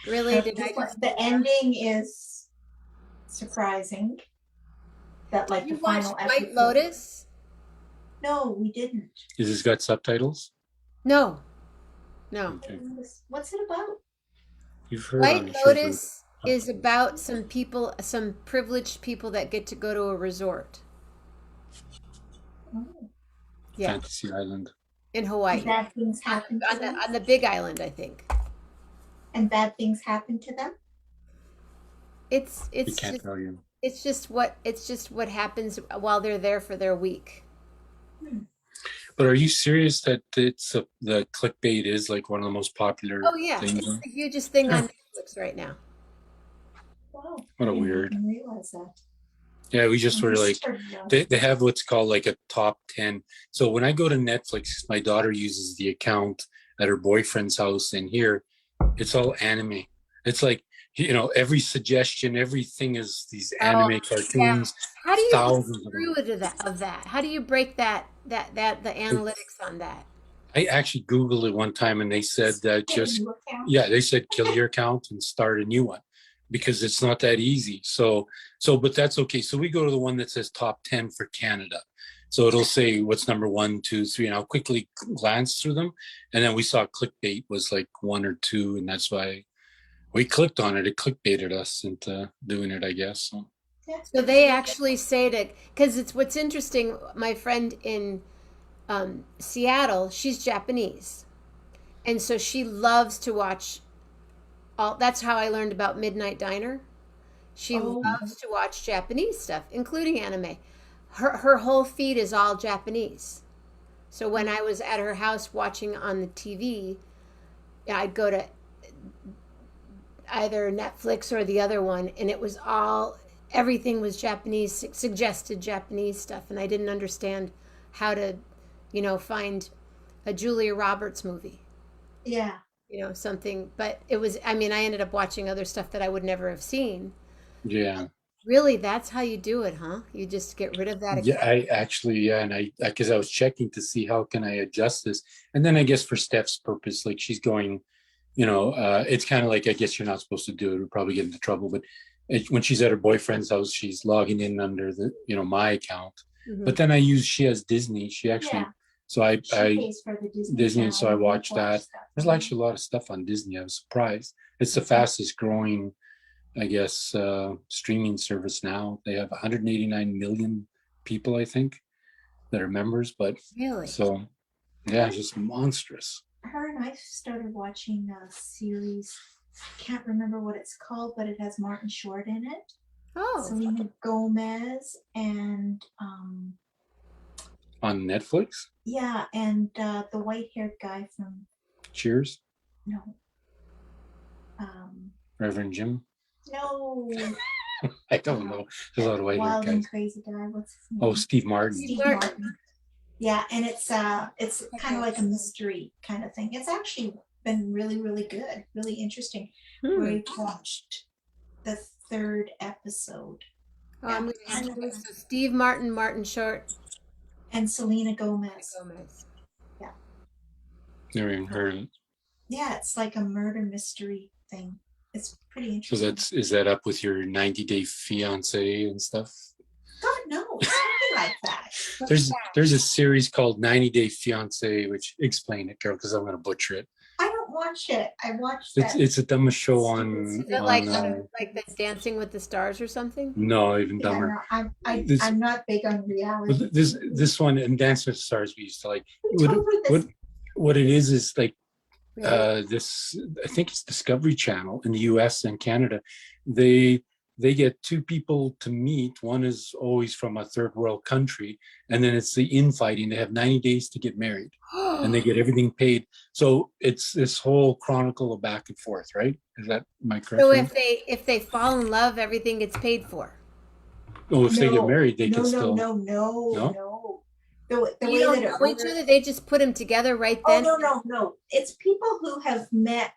Really? The ending is surprising. That like you the final watched episode. White Lotus? No, we didn't. Is this got subtitles? No. Okay. What's it about? You've heard White Lotus is about some people, some privileged people that get to go to a resort. Oh. Yeah. Fantasy Island. In Hawaii. And bad things happen to them? On the Big Island, I think. And bad things happen to them? It's can't tell you. It's just what happens while they're there for their week. But are you serious that it's the clickbait is like one of the most popular things? It's the hugest thing on Netflix right now. Wow. What a I weird. didn't realize that. Yeah, we just were like, they have what's called like a top 10. So when I go to Netflix, my daughter uses the account at her boyfriend's house, and here it's all anime. It's like, every suggestion, everything is these anime cartoons. Yeah. How do you go through of that? How do you break the analytics on that? I actually Googled it one time, and they said that they said kill your account and start a new one, because it's not that easy. So, but that's okay. So we go to the one that says top 10 for Canada. So it'll say what's number 1, 2, 3, and I'll quickly glance through them. And then we saw clickbait was like 1 or 2, and that's why we clicked on it. It clickbaited us into doing it, I guess. So they actually say that, because it's what's interesting. My friend in Seattle, she's Japanese, and so she loves to watch. That's how I learned about Midnight Diner. She loves to watch Japanese stuff, including anime. Her whole feed is all Japanese. So when I was at her house watching on the TV, I'd go to either Netflix or the other one, and it was everything was Japanese, suggested Japanese stuff, and I didn't understand how to, find a Julia Roberts movie. Yeah. Something, but it was, I ended up watching other stuff that I would never have seen. Yeah. Really, that's how you do it, huh? You just get rid of that account? Yeah, I actually, and because I was checking to see how can I adjust this. And then I guess for Steph's purpose, like she's going, it's kind of like, I guess you're not supposed to do it. We'll probably get into trouble, but when she's at her boyfriend's house, she's logging in under the, my account. Mm-hmm. But then she has Disney. She actually, so I pays for the Disney, so I watched that. There's actually a lot of stuff on Disney. I was surprised. It's the fastest growing, I guess, streaming service now. They have 189 million people, I think, that are members. But really, so yeah, it's just monstrous. Her and I started watching a series. Can't remember what it's called, but it has Martin Short in it. Oh, Selena Gomez and on Netflix. Yeah, and the white-haired guy from Cheers. No. Reverend Jim. No. I don't know. There's a lot of white-haired guys. Wild and crazy guy. What's his name? Oh, Steve Martin. Steve Martin. Yeah, and it's kind of like a mystery kind of thing. It's actually been really, really good, really interesting. We watched the 3rd episode. Oh, Yeah. I'm going to have to. So Steve Martin, Martin Short, And Selena Gomez. Yeah. Never even heard of it. Yeah, it's like a murder mystery thing. It's pretty So interesting. is that up with your 90-day fiance and stuff? God knows, something like that. There's a series called 90-Day Fiance, which explain it, Carol, because I'm going to butcher it. I don't watch it. I watched that. It's the dumbest show on. Is it like the Dancing with the Stars or something? No, even Yeah, dumber. no, I'm not big on reality. This one and Dance with the Stars we used to like. Who told her this? What it is like Really? this. I think it's Discovery Channel in the U.S. and Canada. They get two people to meet. One is always from a third world country, and then it's the infighting. They have 90 days to get married, and they get everything paid. So it's this whole chronicle of back and forth, right? Is that my correct? So if they fall in love, everything gets paid for. Oh, if they get married, they can still. No. The way You don't that know each other. They just put them together right then. Oh, no. It's people who have met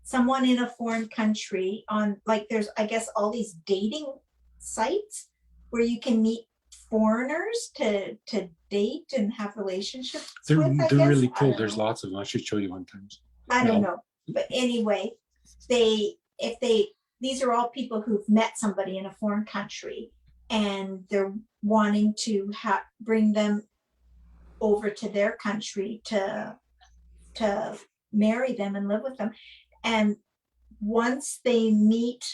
someone in a foreign country on, like, there's, I guess, all these dating sites where you can meet foreigners to date and have relationships They're with. really cool. There's lots of them. I should show you one time. I don't know, but anyway, these are all people who've met somebody in a foreign country, and they're wanting to bring them over to their country to marry them and live with them. And once they meet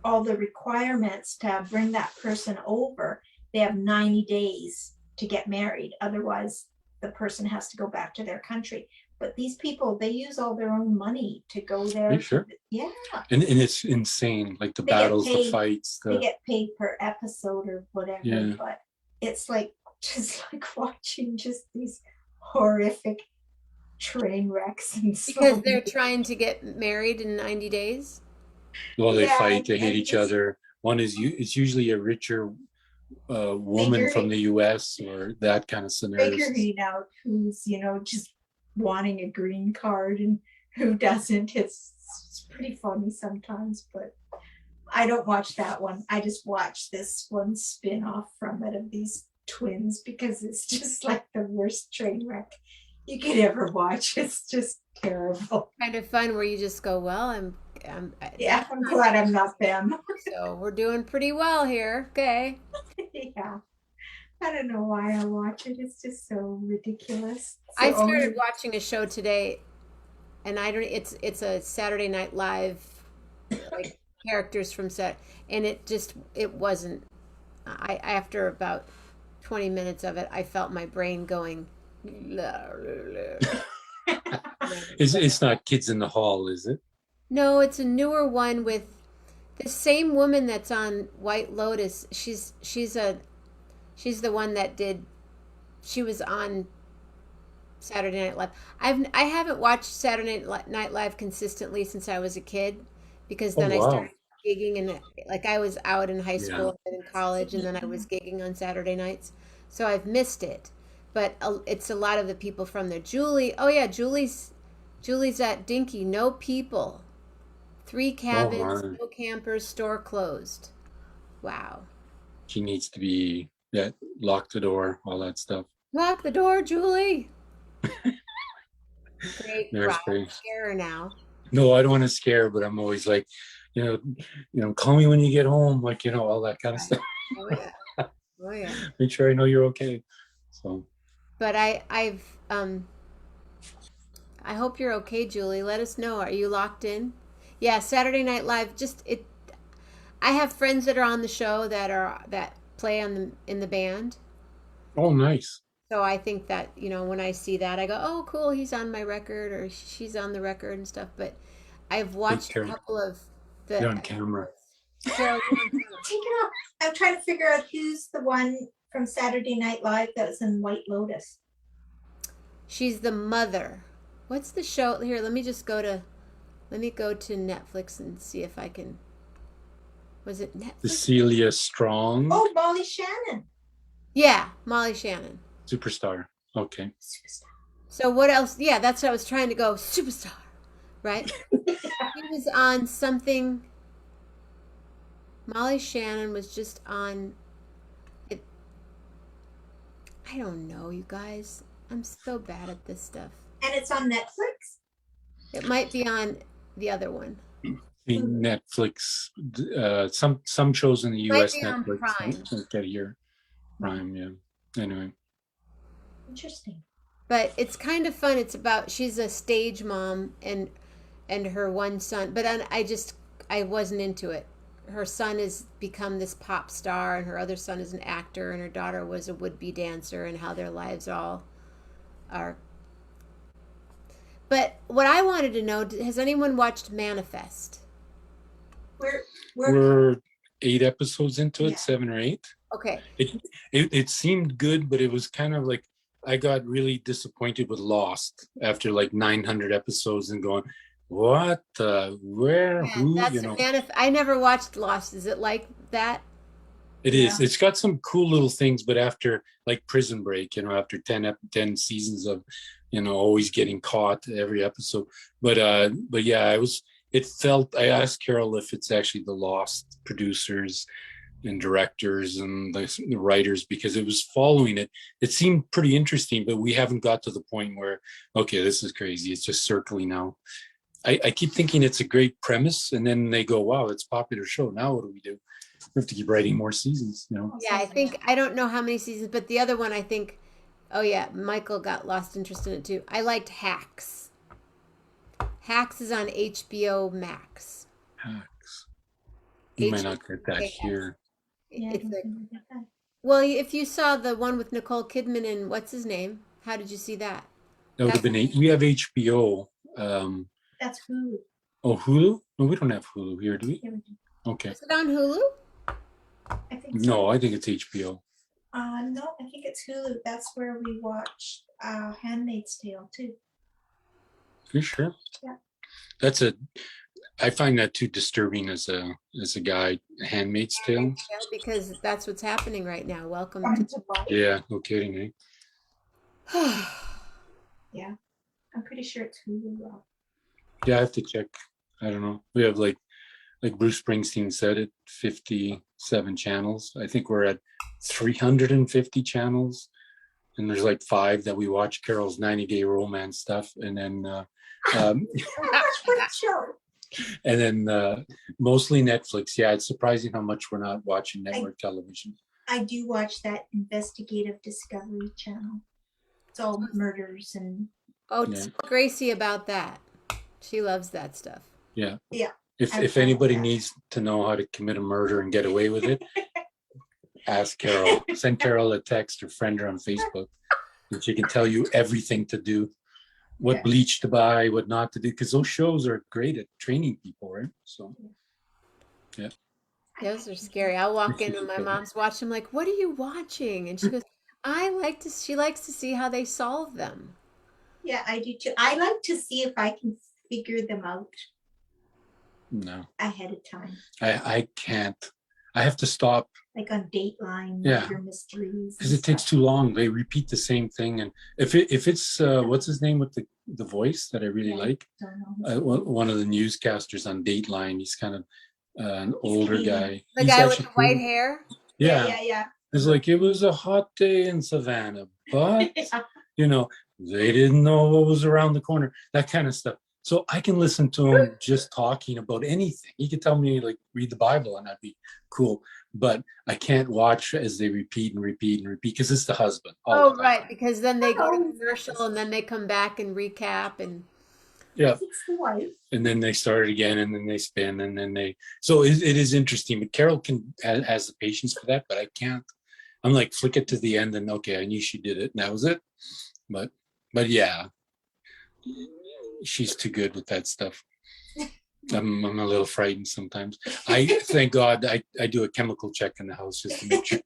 all the requirements to bring that person over, they have 90 days to get married. Otherwise, the person has to go back to their country. But these people, they use all their own money to go there. Are you sure? Yeah. And it's insane. Like the battles, the fights. They get paid per episode or whatever. Yeah. But it's like just like watching just these horrific train wrecks and stuff. Because they're trying to get married in 90 days. Well, they fight. They hate each other. One is it's usually a richer woman from the U.S. or that kind of scenario. Figuring out who's just wanting a green card and who doesn't. It's pretty funny sometimes, but I don't watch that one. I just watch this one spin-off from it of these twins because it's just like the worst train wreck you could ever watch. It's just terrible. Kind of fun where you just go, well, I'm glad I'm not them. So we're doing pretty well here. Okay. Yeah. I don't know why I watch it. It's just so ridiculous. I started watching a show today, and it's a Saturday Night Live, like characters from set, and it wasn't. After about 20 minutes of it, I felt my brain going. It's not Kids in the Hall, is it? No, it's a newer one with the same woman that's on White Lotus. She's the one that she was on Saturday Night Live. I haven't watched Saturday Night Live consistently since I was a kid, because then I started gigging, and like I was out in high school and in college, and then I was gigging on Saturday nights, so I've missed it. But it's a lot of the people from there. Julie's at Dinky. No people, 3 cabins, no campers, store closed. Wow. She needs to be lock the door, all that stuff. Lock the door, Julie. Great. Scare her now. No, I don't want to scare her, but I'm always like, call me when you get home, like, all that kind of stuff. Oh yeah. Make sure I know you're okay. So. But I hope you're okay, Julie. Let us know. Are you locked in? Yeah, Saturday Night Live. I have friends that are on the show that play in the band. Oh, nice. So I think that, when I see that, I go, oh, cool, he's on my record or she's on the record and stuff. But I've watched a couple of the... You're on camera. Take it off. I'm trying to figure out who's the one from Saturday Night Live that was in White Lotus. She's the mother. What's the show? Here, let me go to Netflix and see if I can... Was it Netflix? Cecilia Strong. Oh, Molly Shannon. Yeah, Molly Shannon. Superstar. Okay. Superstar. So what else? Yeah, that's what I was trying to go. Superstar, right? He was on something. Molly Shannon was just on it. I don't know, you guys. I'm so bad at this stuff. And it's on Netflix? It might be on the other one. The Netflix, some shows in the Might US be on Netflix Prime. don't get here. Prime, yeah. Anyway. Interesting. But it's kind of fun. It's about she's a stage mom and her one son. But I wasn't into it. Her son has become this pop star, and her other son is an actor, and her daughter was a would-be dancer, and how their lives all are. But what I wanted to know, has anyone watched Manifest? We're 8 episodes into it, Yeah. 7 or 8. Okay. It seemed good, but it was kind of like I got really disappointed with Lost after like 900 episodes and going, what, where, Yeah, who, that's you know. I never watched Lost. Is it like that? It is. It's got some cool little things, but after like Prison Break, you know, after 10 seasons of, you know, always getting caught every episode. But yeah, I asked Carol if it's actually the Lost producers and directors and the writers, because it was following it. It seemed pretty interesting, but we haven't got to the point where, okay, this is crazy. It's just circling now. I keep thinking it's a great premise, and then they go, wow, it's a popular show. Now what do? We have to keep writing more seasons, you know? Yeah, I don't know how many seasons, but the other one, I think, oh yeah, Michael got lost interest in it too. I liked Hacks. Hacks is on HBO Max. Hacks. You might not get that H- here. Yeah, It's well, if you saw the one with Nicole Kidman and what's his name, how did you see that? That would have been we have HBO. That's Hulu. Oh, Hulu? No, we don't have Hulu here, do we? Okay. Is it on Hulu? I think so. No, I think it's HBO. No, I think it's Hulu. That's where we watched Handmaid's Tale too. You sure? Yeah. I find that too disturbing as a guy. Handmaid's Tale. Because that's what's happening right now. Welcome to Yeah, no kidding, eh? Yeah, I'm pretty sure it's Hulu. Yeah, I have to check. I don't know. We have like Bruce Springsteen said it, 57 channels. I think we're at 350 channels, and there's like 5 that we watch. Carol's 90-day romance stuff, and then and then mostly Netflix. Yeah, it's surprising how much we're not watching network television. I do watch that investigative Discovery channel. It's all murders and. Oh, tell Gracie about that. She loves that stuff. Yeah. Yeah. If anybody needs to know how to commit a murder and get away with it, ask Carol. Send Carol a text or friend her on Facebook, and she can tell you everything to do, what bleach to buy, what not to do, because those shows are great at training people, right? So, yeah. Those are scary. I'll walk in and my mom's watching. I'm like, what are you watching? And she goes, she likes to see how they solve them. Yeah, I do too. I like to see if I can figure them out. No. Ahead of time. I can't. I have to stop. Like on Dateline, murder mysteries. Because it takes too long. They repeat the same thing, and if it's what's his name with the voice that I really like, one of the newscasters on Dateline. He's kind of an older guy. The guy with the white hair. Yeah. It's like, it was a hot day in Savannah, but you know, they didn't know what was around the corner. That kind of stuff. So I can listen to him just talking about anything. He could tell me, like, read the Bible, and that'd be cool. But I can't watch as they repeat and repeat and repeat, because it's the husband. Oh, right, because then they go to commercial and then they come back and recap and. Yeah. And then they start again, and then they spin, and then they. So it is interesting. But Carol has the patience for that, but I can't. I'm like, flick it to the end, and okay, I knew she did it, and that was it. But yeah. She's too good with that stuff. I'm a little frightened sometimes. I thank God I do a chemical check in the house just to make sure.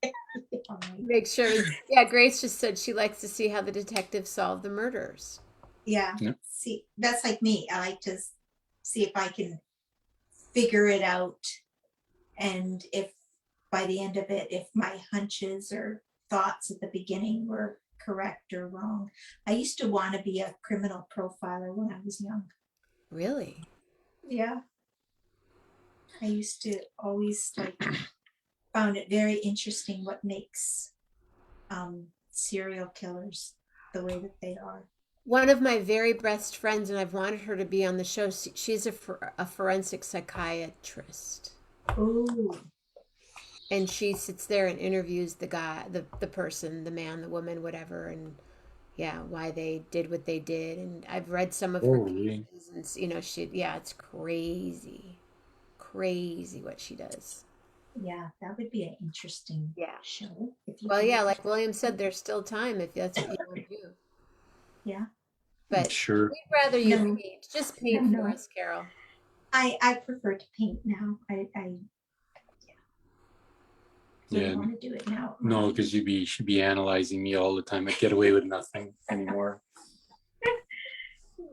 Make sure. Yeah, Grace just said she likes to see how the detectives solve the murders. Yeah. See, that's like me. I like to see if I can figure it out, and if by the end of it, if my hunches or thoughts at the beginning were correct or wrong. I used to want to be a criminal profiler when I was young. Really? Yeah. I used to always found it very interesting what makes serial killers the way that they are. One of my very best friends, and I've wanted her to be on the show, she's a forensic psychiatrist. Oh. And she sits there and interviews the guy, the person, the man, the woman, whatever, and yeah, why they did what they did. And I've read some of her cases, and it's crazy, crazy what she does. Yeah, that would be an interesting show. Well, yeah, like William said, there's still time if that's what you want to do. Yeah. But sure. we'd rather you paint. Just paint for us, Carol. I prefer to paint now. I Yeah. want to do it now. No, because she'd be analyzing me all the time. I'd get away with nothing anymore.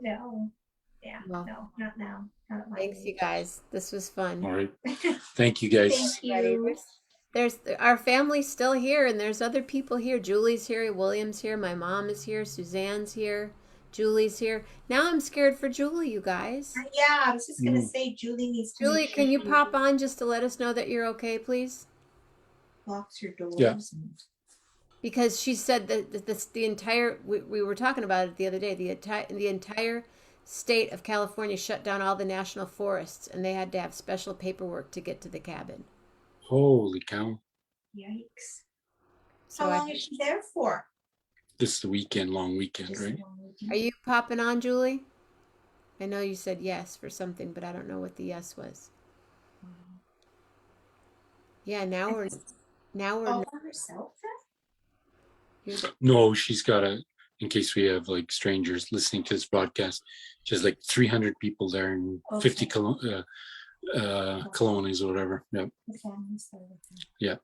No. Yeah. Well, no, not now. Not at my thanks, age. you guys. This was fun. All right. Thank you, guys. Thank you. There's our family's still here, and there's other people here. Julie's here, William's here, my mom is here, Suzanne's here, Julie's here. Now I'm scared for Julie, you guys. Yeah, I was just gonna say Julie needs to. Julie, can you pop on just to let us know that you're okay, please? Locks her doors. Yeah. Because she said that the entire we were talking about it the other day. The entire state of California shut down all the national forests, and they had to have special paperwork to get to the cabin. Holy cow. Yikes. So How long is she there for? This is the weekend, long weekend, Just a right? long weekend. Are you popping on, Julie? I know you said yes for something, but I don't know what the yes was. Yeah, now we're all by herself then? No, she's got in case we have like strangers listening to this broadcast, she has like 300 people there and 50 colonies or whatever. Yep. The family's there with her. Yeah.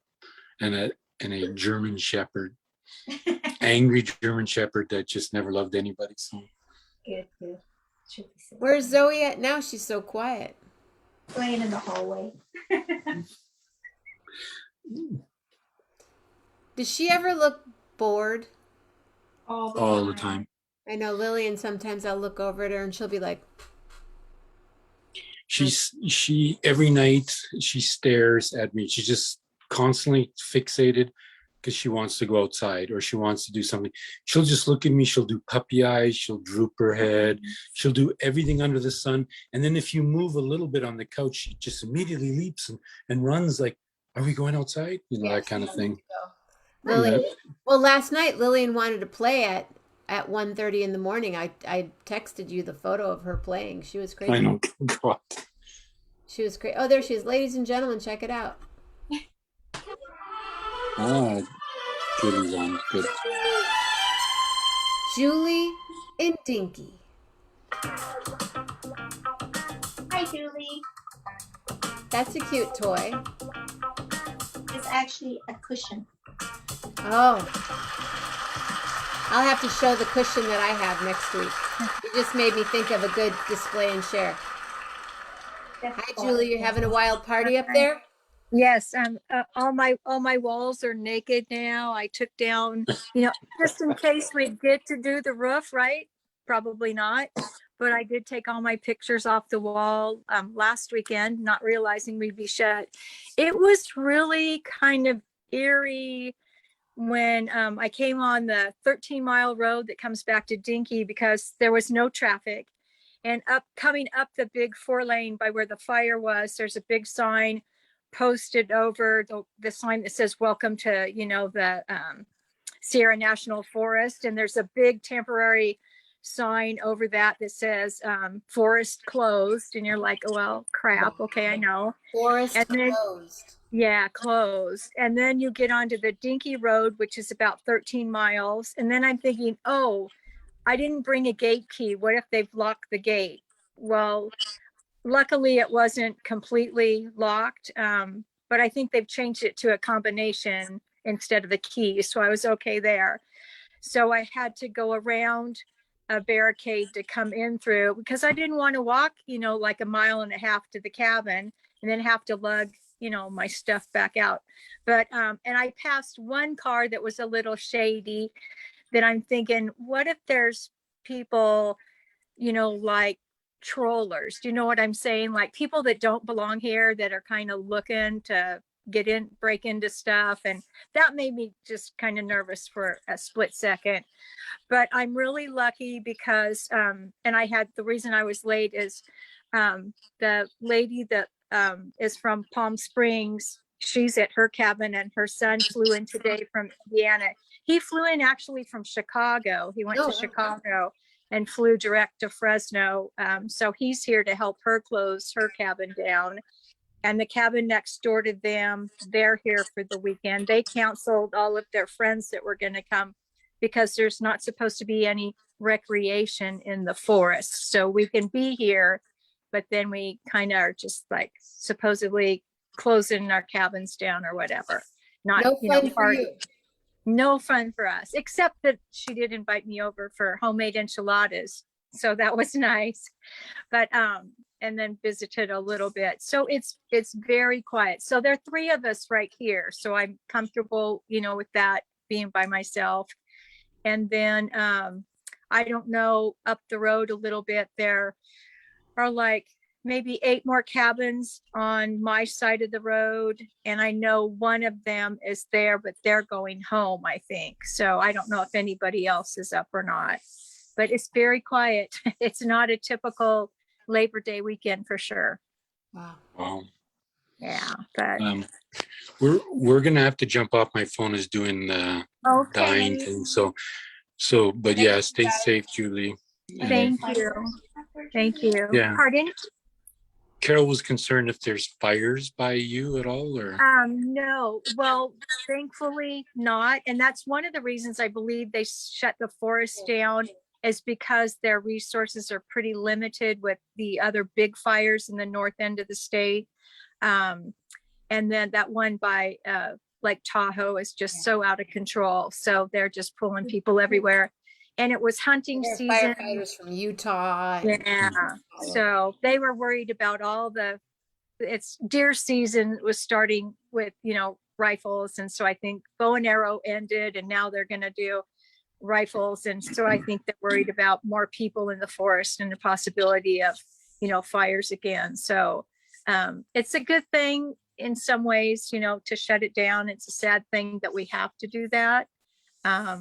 And a German Shepherd. Angry German Shepherd that just never loved anybody. So Good. Where's Zoe at now? She's so quiet. Playing in the hallway. Does she ever look bored? all the time. I know Lillian, sometimes I'll look over at her and she'll be like, she every night she stares at me. She's just constantly fixated because she wants to go outside or she wants to do something. She'll just look at me. She'll do puppy eyes. She'll droop her head. She'll do everything under the sun. And then if you move a little bit on the couch, she just immediately leaps and runs like, are we going outside? That kind of thing. Lillian. Yeah. Well, last night Lillian wanted to play at 1:30 in the morning. I texted you the photo of her playing. She was crazy. I know. God. She was crazy. Oh, there she is. Ladies and gentlemen, check it out. Julie's on. Good. Julie and Dinky. Hi, Julie. That's a cute toy. It's actually a cushion. Oh. I'll have to show the cushion that I have next week. You just made me think of a good display and share. Hi, Julie. You're having a wild party up there? Yes, all my walls are naked now. I took down, just in case we get to do the roof, right? Probably not, but I did take all my pictures off the wall last weekend, not realizing we'd be shut. It was really kind of eerie when I came on the 13-mile road that comes back to Dinky because there was no traffic. And coming up the big 4-lane by where the fire was, there's a big sign posted over the sign that says welcome to the Sierra National Forest, and there's a big temporary sign over that says forest closed, and you're like, oh, well, crap, okay, I know, forest and then, closed. Yeah, closed. And then you get onto the Dinky Road, which is about 13 miles, and then I'm thinking, oh, I didn't bring a gate key. What if they've locked the gate? Well, luckily, it wasn't completely locked, but I think they've changed it to a combination instead of the key, so I was okay there. So I had to go around a barricade to come in through because I didn't want to walk, like a mile and a half to the cabin and then have to lug, my stuff back out. But, and I passed one car that was a little shady that I'm thinking, what if there's people, like trollers. Do you know what I'm saying? Like people that don't belong here that are kind of looking to get in, break into stuff. And that made me just kind of nervous for a split second. But I'm really lucky because, and I had, the reason I was late is the lady that is from Palm Springs, she's at her cabin and her son flew in today from Indiana. He flew in actually from Chicago. He went to Chicago and flew direct to Fresno. So he's here to help her close her cabin down. And the cabin next door to them, they're here for the weekend. They canceled all of their friends that were going to come because there's not supposed to be any recreation in the forest. So we can be here, but then we kind of are just like supposedly closing our cabins down or whatever. Not, No fun for you. No fun for us, except that she did invite me over for homemade enchiladas. So that was nice. But and then visited a little bit. So it's very quiet. So there are 3 of us right here. So I'm comfortable, with that being by myself. And then I don't know, up the road a little bit, there are like maybe 8 more cabins on my side of the road. And I know one of them is there, but they're going home, I think. So I don't know if anybody else is up or not, but it's very quiet. It's not a typical Labor Day weekend for sure. Wow. Yeah, but we're gonna have to jump off. My phone is doing the dying thing. So but yeah, stay safe, Julie. Thank you. Thank you. Yeah. Pardon? Carol was concerned if there's fires by you at all, or No. Well, thankfully not. And that's one of the reasons I believe they shut the forest down, is because their resources are pretty limited with the other big fires in the north end of the state. And then that one by Lake Tahoe is just so out of control. So they're just pulling people everywhere. And it was hunting season. Firefighters from Utah. Yeah. So they were worried about it's deer season was starting with, rifles. And so I think bow and arrow ended, and now they're going to do rifles. And so I think they're worried about more people in the forest and the possibility of, fires again. So it's a good thing in some ways, to shut it down. It's a sad thing that we have to do that. I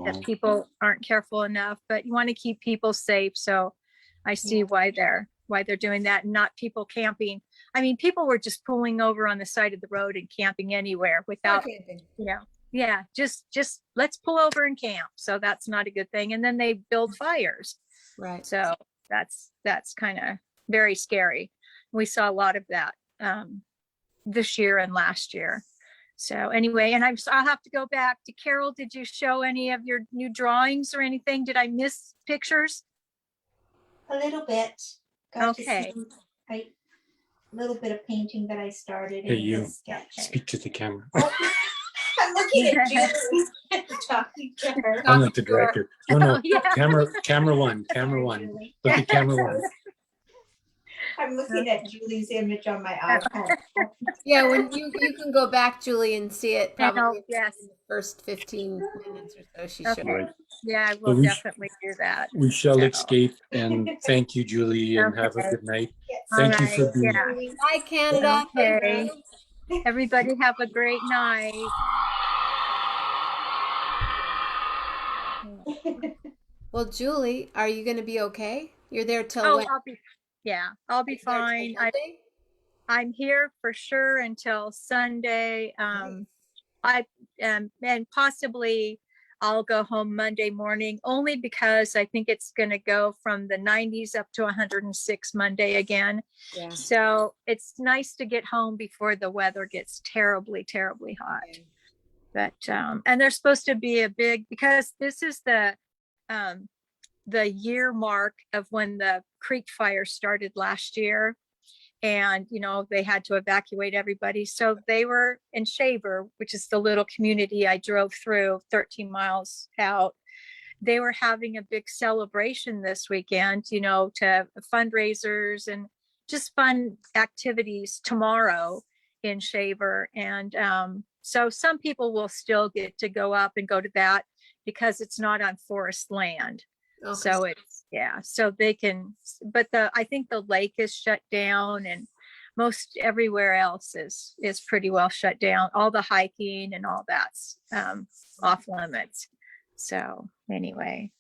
guess people aren't careful enough, but you want to keep people safe. So I see why they're doing that, and not people camping. I mean, people were just pulling over on the side of the road and camping anywhere without, just let's pull over and camp. So that's not a good thing. And then they build fires. Right. So that's kind of very scary. We saw a lot of that this year and last year. So anyway, and I'll have to go back to Carol. Did you show any of your new drawings or anything? Did I miss pictures? A little bit. Okay. A little bit of painting that I started. Hey, you speak to the camera. I'm looking at you. Talking to her. I'm like the director. No, Yeah. camera one. Look at camera one. I'm looking at Julie's image on my iPad. Yeah, when you can go back, Julie, and see it probably Yes. in the first 15 minutes or so. She Okay. should. Right. Yeah, I will definitely do that. We shall escape, and thank you, Julie, and have a good night. Thank you for being here. Bye, Canada. Okay. Everybody have a great night. Well, Julie, are you going to be okay? You're there till when? I'll be fine. I'm here for sure until Sunday. And possibly I'll go home Monday morning, only because I think it's going to go from the 90s up to 106 Monday again. Yeah. So it's nice to get home before the weather gets terribly, terribly hot. Okay. But and there's supposed to be because this is the year mark of when the creek fire started last year. And, they had to evacuate everybody. So they were in Shaver, which is the little community I drove through 13 miles out. They were having a big celebration this weekend, to fundraisers and just fun activities tomorrow in Shaver. And so some people will still get to go up and go to that because it's not on forest land. Okay. So it's, yeah, so they can, but I think the lake is shut down, and most everywhere else is pretty well shut down. All the hiking and all that's off limits. So anyway,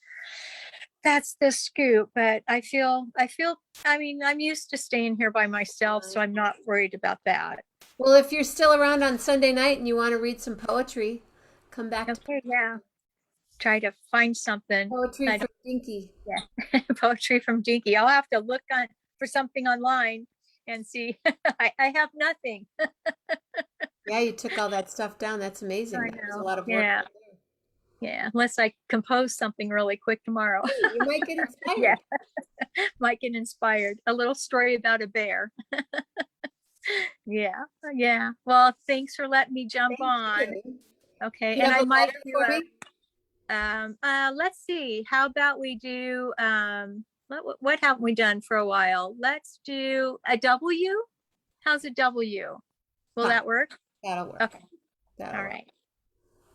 that's the scoop. But I feel, I mean, I'm used to staying here by myself, so I'm not worried about that. Well, if you're still around on Sunday night and you want to read some poetry, come back to Okay, yeah. Try to find something. Poetry from Dinky. Yeah, poetry from Dinky. I'll have to look on for something online and see. I have nothing. Yeah, you took all that stuff down. That's amazing. I That was a know. lot of work. Yeah, Right there. yeah. Unless I compose something really quick tomorrow. Hey, you might get inspired. Yeah, might get inspired. A little story about a bear. Yeah, yeah. Well, thanks for letting me jump Thank on. you. Okay, You and have I a might letter do for a. me? Let's see. How about we do what haven't we done for a while? Let's do a W. How's a W? Will Fine. that work? That'll work. Okay. That'll All work. right.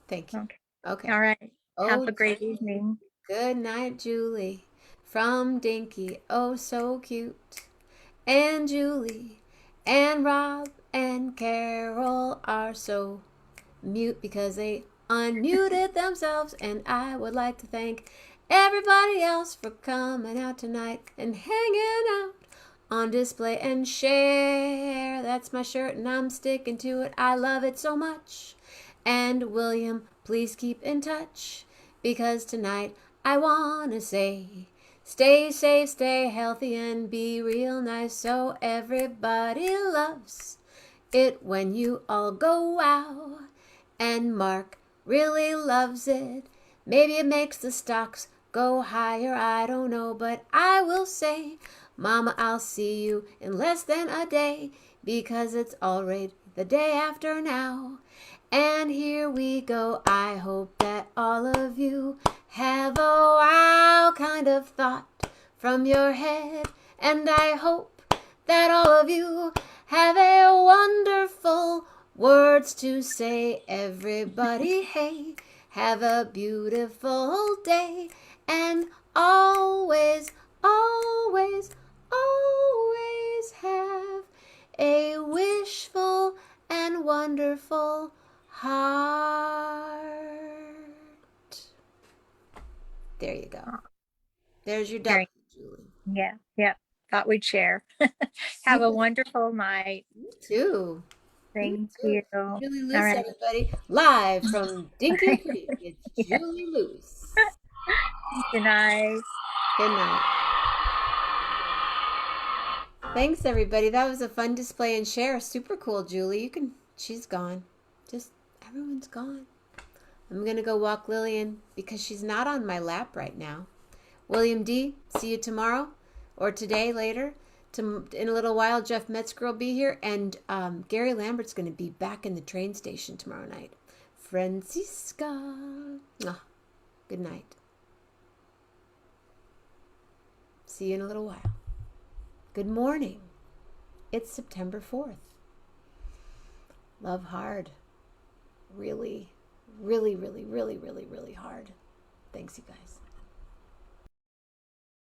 Thank you. Okay. Okay. All right. Have Oh, a great evening. good night, Julie. From Dinky. Oh, so cute. And Julie and Rob and Carol are so mute because they unmuted themselves. And I would like to thank everybody else for coming out tonight and hanging out on display and share. That's my shirt and I'm sticking to it. I love it so much. And William, please keep in touch because tonight I want to say stay safe, stay healthy, and be real nice so everybody loves it when you all go wow. And Mark really loves it. Maybe it makes the stocks go higher, I don't know, but I will say, Mama, I'll see you in less than a day because it's already the day after now. And here we go. I hope that all of you have a wow kind of thought from your head. And I hope that all of you have a wonderful words to say. Everybody, hey, have a beautiful day. And always, always, always have a wishful and wonderful heart. There you go. There's your Very- duck, Julie. Yeah. Yeah. Thought we'd share. Have a wonderful night. You too. Thank too. you. Julie All Luce, right. everybody. Live from Dinky Creek. It's Yeah. Julie Luce. Good night. Good night. Thanks, everybody. That was a fun display and share. Super cool, Julie. She's gone. Just, everyone's gone. I'm going to go walk Lillian because she's not on my lap right now. William D., see you tomorrow or today later. In a little while, Jeff Metzger will be here, and Gary Lambert's going to be back in the train station tomorrow night. Francisca. Good night. See you in a little while. Good morning. It's September 4th. Love hard. Really, really, really, really, really, really hard. Thanks, you guys.